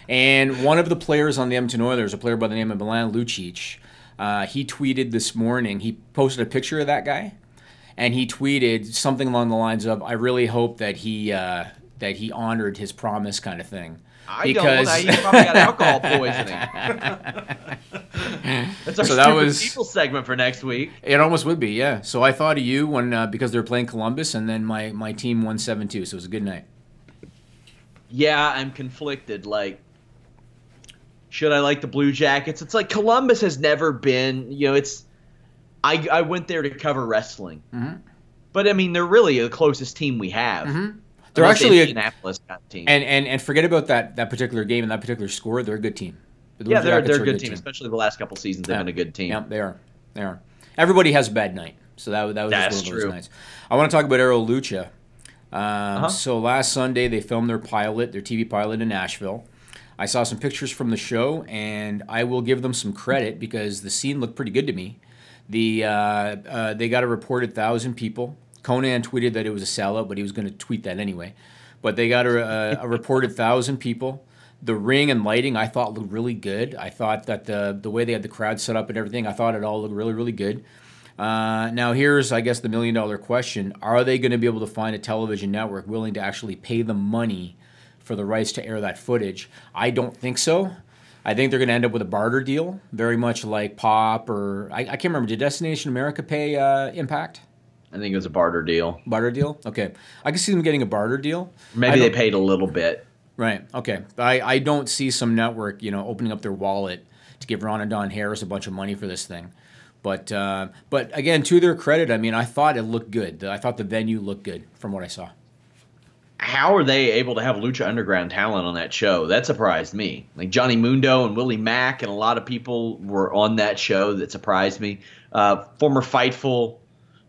And one of the players on the Edmonton Oilers, a player by the name of Milan Lucic, he tweeted this morning, he posted a picture of that guy, and he tweeted something along the lines of, "I really hope that he honored his promise," kind of thing. I don't. He probably got alcohol poisoning. That's our stupid people segment for next week. It almost would be, yeah. So I thought of you because they're playing Columbus, and then my team won 7-2, so it was a good night. Yeah, I'm conflicted. Should I like the Blue Jackets? It's Columbus has never been, I went there to cover wrestling. Mm-hmm. But, I mean, they're really the closest team we have. Mm-hmm. They're actually Indianapolis got a team. And forget about that particular game and that particular score. They're a good team. Yeah, they're a good team, especially the last couple seasons. They've been a good team. Yeah, they are. They are. Everybody has a bad night, so that was just one of those nights. I want to talk about AroLucha. So last Sunday they filmed their TV pilot in Nashville. I saw some pictures from the show, and I will give them some credit because the scene looked pretty good to me. They got a reported 1,000 people. Conan tweeted that it was a sellout, but he was going to tweet that anyway. But they got a reported 1,000 people. The ring and lighting I thought looked really good. I thought that the way they had the crowd set up and everything, I thought it all looked really, really good. Now here's, I guess, the million-dollar question. Are they going to be able to find a television network willing to actually pay them money for the rights to air that footage? I don't think so. I think they're going to end up with a barter deal, very much like Pop or... I can't remember. Did Destination America pay Impact? I think it was a barter deal. Barter deal? Okay. I can see them getting a barter deal. Maybe they paid a little bit. Right. Okay. I don't see some network, opening up their wallet to give Ron and Don Harris a bunch of money for this thing. But again, to their credit, I mean, I thought it looked good. I thought the venue looked good from what I saw. How are they able to have Lucha Underground talent on that show? That surprised me. Like Johnny Mundo and Willie Mack and a lot of people were on that show. That surprised me. Former Fightful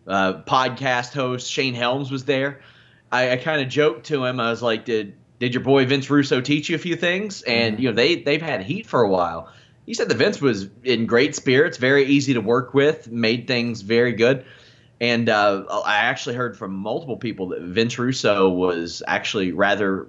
podcast host Shane Helms was there. I kind of joked to him. I was like, did your boy Vince Russo teach you a few things? And they've had heat for a while. He said that Vince was in great spirits, very easy to work with, made things very good. And I actually heard from multiple people that Vince Russo was actually rather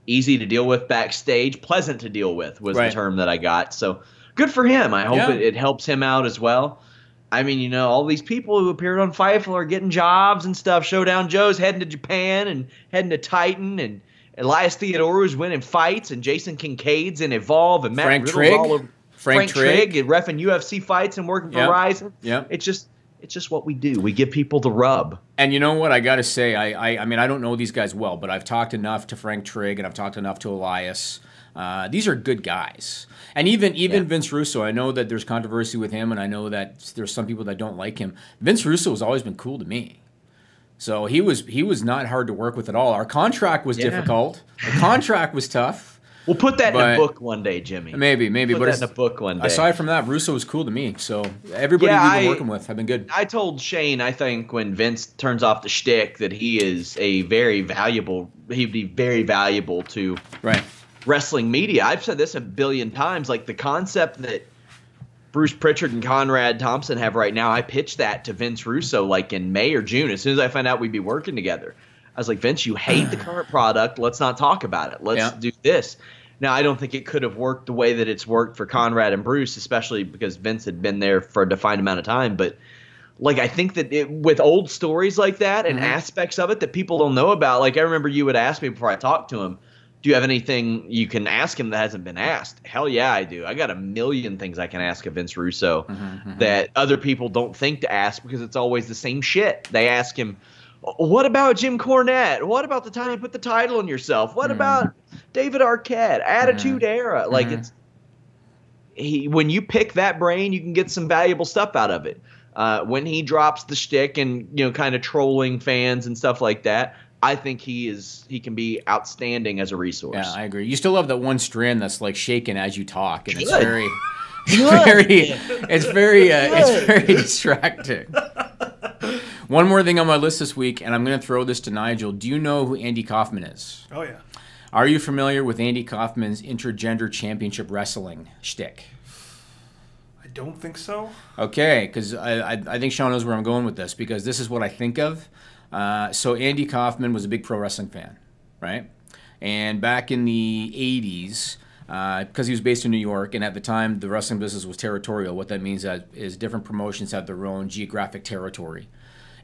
easy to deal with backstage, pleasant to deal with was the term that I got. So good for him. I hope it helps him out as well. I mean, all these people who appeared on Fightful are getting jobs and stuff. Showdown Joe's heading to Japan and heading to Titan, and Elias Theodoru's winning fights, and Jason Kincaid's in Evolve, and Matt Riddle's all over. Frank Trigg and reffing UFC fights and working for Ryzen. Yeah, it's just what we do. We give people the rub. And you know what? I got to say, I mean, I don't know these guys well, but I've talked enough to Frank Trigg and I've talked enough to Elias. These are good guys. And even Vince Russo, I know that there's controversy with him, and I know that there's some people that don't like him. Vince Russo has always been cool to me. So he was not hard to work with at all. Our contract was difficult. The contract was tough. We'll put that in a book one day, Jimmy. Maybe. Put that in a book one day. Aside from that, Russo was cool to me. So everybody we've been working with have been good. I told Shane, I think when Vince turns off the shtick, that he is he'd be very valuable to wrestling media. I've said this a billion times. Like the concept that Bruce Pritchard and Conrad Thompson have right now, I pitched that to Vince Russo like in May or June. As soon as I found out we'd be working together, I was like, Vince, you hate the current product. Let's not talk about it. Let's do this. Now, I don't think it could have worked the way that it's worked for Conrad and Bruce, especially because Vince had been there for a defined amount of time. But like, I think that with old stories like that and aspects of it that people don't know about, like I remember you would ask me before I talked to him, do you have anything you can ask him that hasn't been asked? Hell yeah, I do. I got a million things I can ask of Vince Russo that other people don't think to ask because it's always the same shit. They ask him, what about Jim Cornette? What about the time you put the title on yourself? What about David Arquette, Attitude Era? Like when you pick that brain, you can get some valuable stuff out of it. When he drops the shtick and kind of trolling fans and stuff like that, I think he can be outstanding as a resource. Yeah, I agree. You still have that one strand that's like shaking as you talk, and it's very distracting. One more thing on my list this week, and I'm going to throw this to Nigel. Do you know who Andy Kaufman is? Oh, yeah. Are you familiar with Andy Kaufman's intergender championship wrestling shtick? I don't think so. Okay, because I think Sean knows where I'm going with this, because this is what I think of. So Andy Kaufman was a big pro wrestling fan, right? And back in the 80s, because he was based in New York, and at the time the wrestling business was territorial. What that means is different promotions had their own geographic territory.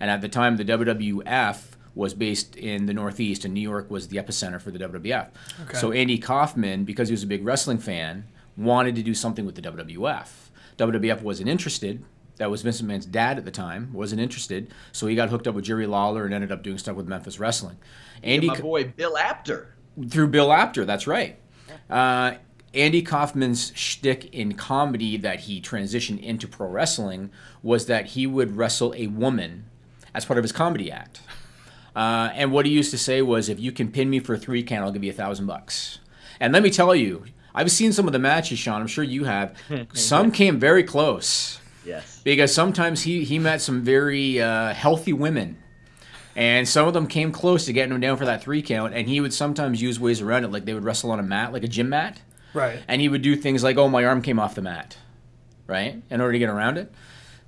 And at the time, the WWF was based in the Northeast, and New York was the epicenter for the WWF. Okay. So Andy Kaufman, because he was a big wrestling fan, wanted to do something with the WWF. WWF wasn't interested. That was Vince McMahon's dad at the time, wasn't interested. So he got hooked up with Jerry Lawler and ended up doing stuff with Memphis Wrestling. My boy Bill Apter. Through Bill Apter, that's right. Andy Kaufman's shtick in comedy that he transitioned into pro wrestling was that he would wrestle a woman as part of his comedy act. And what he used to say was, if you can pin me for a 3 count, I'll give you $1,000. And let me tell you, I've seen some of the matches, Sean. I'm sure you have. Some came very close. Yes. Because sometimes he met some very healthy women. And some of them came close to getting him down for that 3 count. And he would sometimes use ways around it. Like they would wrestle on a mat, like a gym mat. Right. And he would do things like, oh, my arm came off the mat. Right? In order to get around it.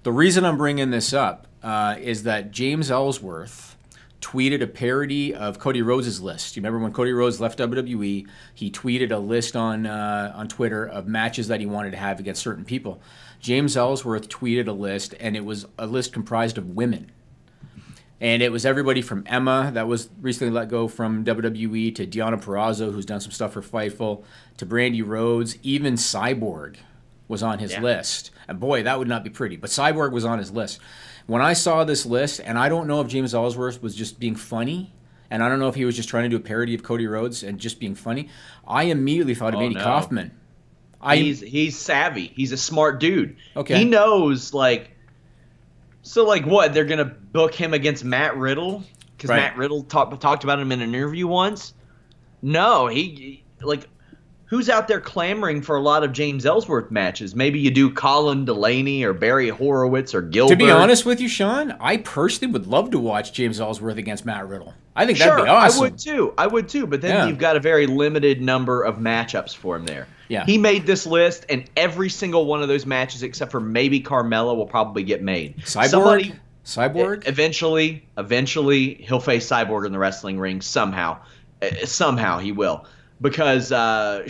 The reason I'm bringing this up is that James Ellsworth tweeted a parody of Cody Rhodes' list. You remember when Cody Rhodes left WWE, he tweeted a list on Twitter of matches that he wanted to have against certain people. James Ellsworth tweeted a list, and it was a list comprised of women. And it was everybody from Emma, that was recently let go from WWE, to Deonna Purrazzo, who's done some stuff for Fightful, to Brandy Rhodes, even Cyborg was on his list. And boy, that would not be pretty, but Cyborg was on his list. When I saw this list, and I don't know if James Ellsworth was just being funny, and I don't know if he was just trying to do a parody of Cody Rhodes and just being funny, I immediately thought of Andy Kaufman. He's savvy. He's a smart dude. Okay. He knows, like, so, like, what? They're going to book him against Matt Riddle? Because Matt Riddle talked about him in an interview once? No, who's out there clamoring for a lot of James Ellsworth matches? Maybe you do Colin Delaney or Barry Horowitz or Gilbert. To be honest with you, Sean, I personally would love to watch James Ellsworth against Matt Riddle. I think that'd be awesome. I would too. But then you've got a very limited number of matchups for him there. Yeah. He made this list, and every single one of those matches, except for maybe Carmella, will probably get made. Cyborg? Eventually, he'll face Cyborg in the wrestling ring somehow. Somehow he will. Because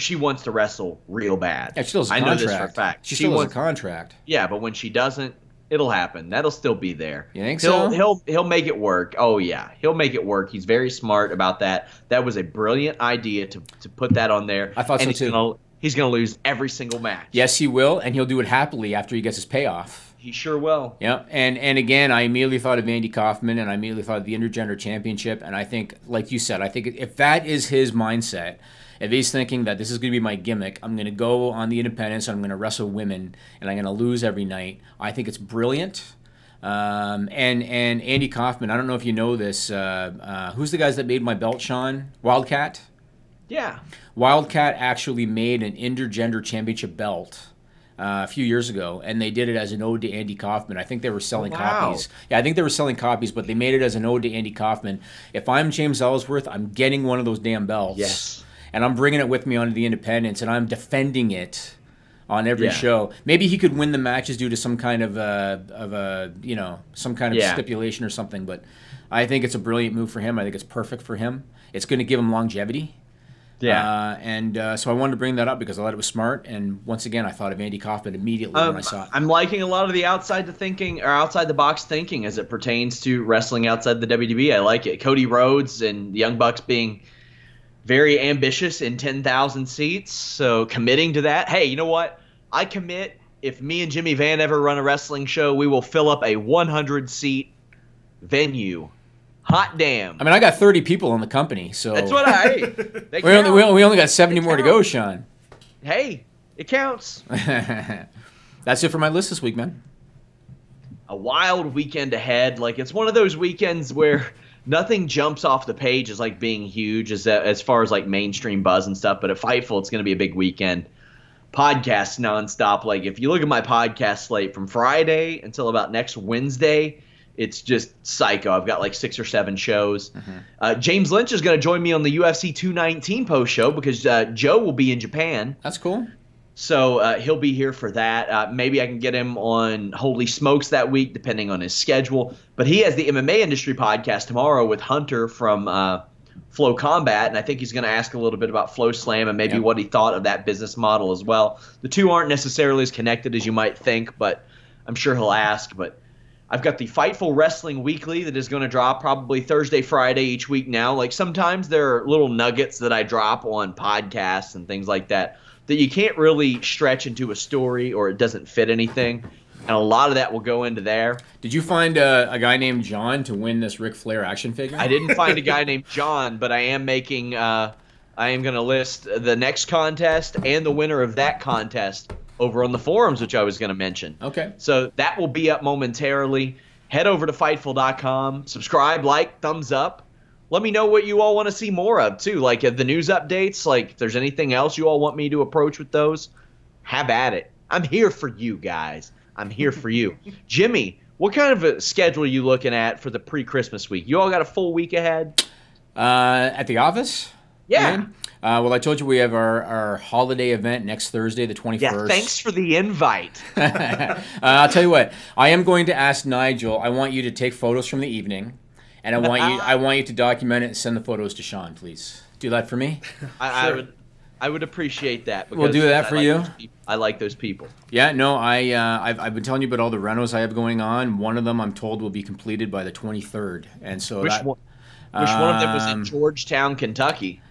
she wants to wrestle real bad. Yeah, she still has a I contract. know this for a fact. She still has a contract. Yeah, but when she doesn't, it'll happen. That'll still be there. You think so? He'll make it work. Oh yeah, he'll make it work. He's very smart about that. That was a brilliant idea to put that on there. I thought so too. He's gonna lose every single match. Yes, he will, and he'll do it happily after he gets his payoff. He sure will. Yeah, and again, I immediately thought of Andy Kaufman, and I immediately thought of the Intergender Championship, and I think, like you said, I think if that is his mindset, if he's thinking that this is going to be my gimmick, I'm going to go on the independents, and I'm going to wrestle women, and I'm going to lose every night, I think it's brilliant. And Andy Kaufman, I don't know if you know this, who's the guys that made my belt, Sean? Wildcat? Yeah. Wildcat actually made an Intergender Championship belt a few years ago, and they did it as an ode to Andy Kaufman. I think they were selling copies. Yeah, I think they were selling copies, but they made it as an ode to Andy Kaufman. If I'm James Ellsworth, I'm getting one of those damn belts. Yes. And I'm bringing it with me onto the independents, and I'm defending it on every show. Maybe he could win the matches due to some kind of stipulation or something, but I think it's a brilliant move for him. I think it's perfect for him. It's going to give him longevity. Yeah. So I wanted to bring that up because I thought it was smart. And once again, I thought of Andy Kaufman immediately when I saw it. I'm liking a lot of the outside the box thinking as it pertains to wrestling outside the WWE. I like it. Cody Rhodes and the Young Bucks being very ambitious in 10,000 seats. So committing to that. Hey, you know what? I commit. If me and Jimmy Van ever run a wrestling show, we will fill up a 100-seat venue. Hot damn. I mean, I got 30 people in the company, so that's what we only got 70 more to go, Sean. Hey, it counts. That's it for my list this week, man. A wild weekend ahead. Like, it's one of those weekends where nothing jumps off the page as like being huge as far as like mainstream buzz and stuff. But at Fightful, it's going to be a big weekend. Podcasts nonstop. Like, if you look at my podcast slate from Friday until about next Wednesday, it's just psycho. I've got like 6 or 7 shows. James Lynch is going to join me on the UFC 219 post show because Joe will be in Japan. That's cool. So he'll be here for that. Maybe I can get him on Holy Smokes that week, depending on his schedule. But he has the MMA Industry podcast tomorrow with Hunter from Flow Combat, and I think he's going to ask a little bit about Flow Slam and maybe what he thought of that business model as well. The two aren't necessarily as connected as you might think, but I'm sure he'll ask. But I've got the Fightful Wrestling Weekly that is going to drop probably Thursday, Friday each week now. Like, sometimes there are little nuggets that I drop on podcasts and things like that you can't really stretch into a story or it doesn't fit anything. And a lot of that will go into there. Did you find a guy named John to win this Ric Flair action figure? I didn't find a guy named John, but I am making I am going to list the next contest and the winner of that contest over on the forums, which I was going to mention. Okay. So that will be up momentarily. Head over to Fightful.com. Subscribe, like, thumbs up. let me know what you all want to see more of, too. Like, the news updates, like, if there's anything else you all want me to approach with those, have at it. I'm here for you guys. I'm here for you. Jimmy, what kind of a schedule are you looking at for the pre-Christmas week? You all got a full week ahead? At the office? Yeah. Well, I told you we have our holiday event next Thursday, the 21st. Yeah, thanks for the invite. I'll tell you what. I am going to ask Nigel. I want you to take photos from the evening, and I want you to document it and send the photos to Sean, please. Do that for me. I would appreciate that. We'll do that for you. I like those people. Yeah, no, I've been telling you about all the renos I have going on. One of them I'm told will be completed by the 23rd, and so Which one of them was in Georgetown, Kentucky?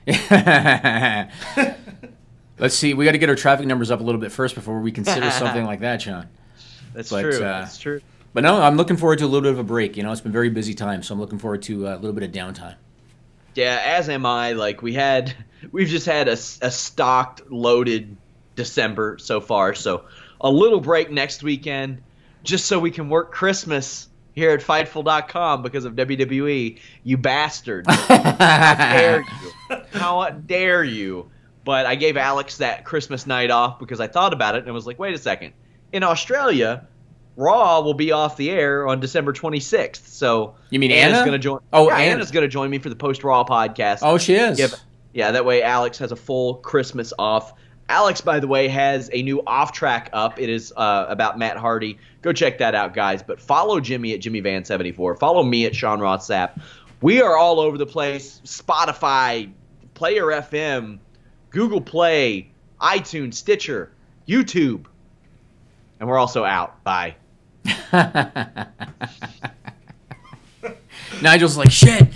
Let's see. We got to get our traffic numbers up a little bit first before we consider something like that, Sean. That's true. That's true. But no, I'm looking forward to a little bit of a break. You know, it's been a very busy time, so I'm looking forward to a little bit of downtime. Yeah, as am I. Like we've just had a stocked, loaded December so far. So a little break next weekend, just so we can work Christmas here at Fightful.com because of WWE. You bastards! How dare you? How dare you? But I gave Alex that Christmas night off because I thought about it and I was like, wait a second. In Australia, Raw will be off the air on December 26th. So you mean Anna's Anna? going to join? Oh, yeah, Anna. Anna's going to join me for the post Raw podcast. Oh, she is. Yeah, that way Alex has a full Christmas off. Alex, by the way, has a new off track up. It is about Matt Hardy. Go check that out, guys. But follow Jimmy at JimmyVan74. Follow me at Sean Ross Sapp. We are all over the place. Spotify, Player FM, Google Play, iTunes, Stitcher, YouTube. And we're also out. Bye. Nigel's like, shit.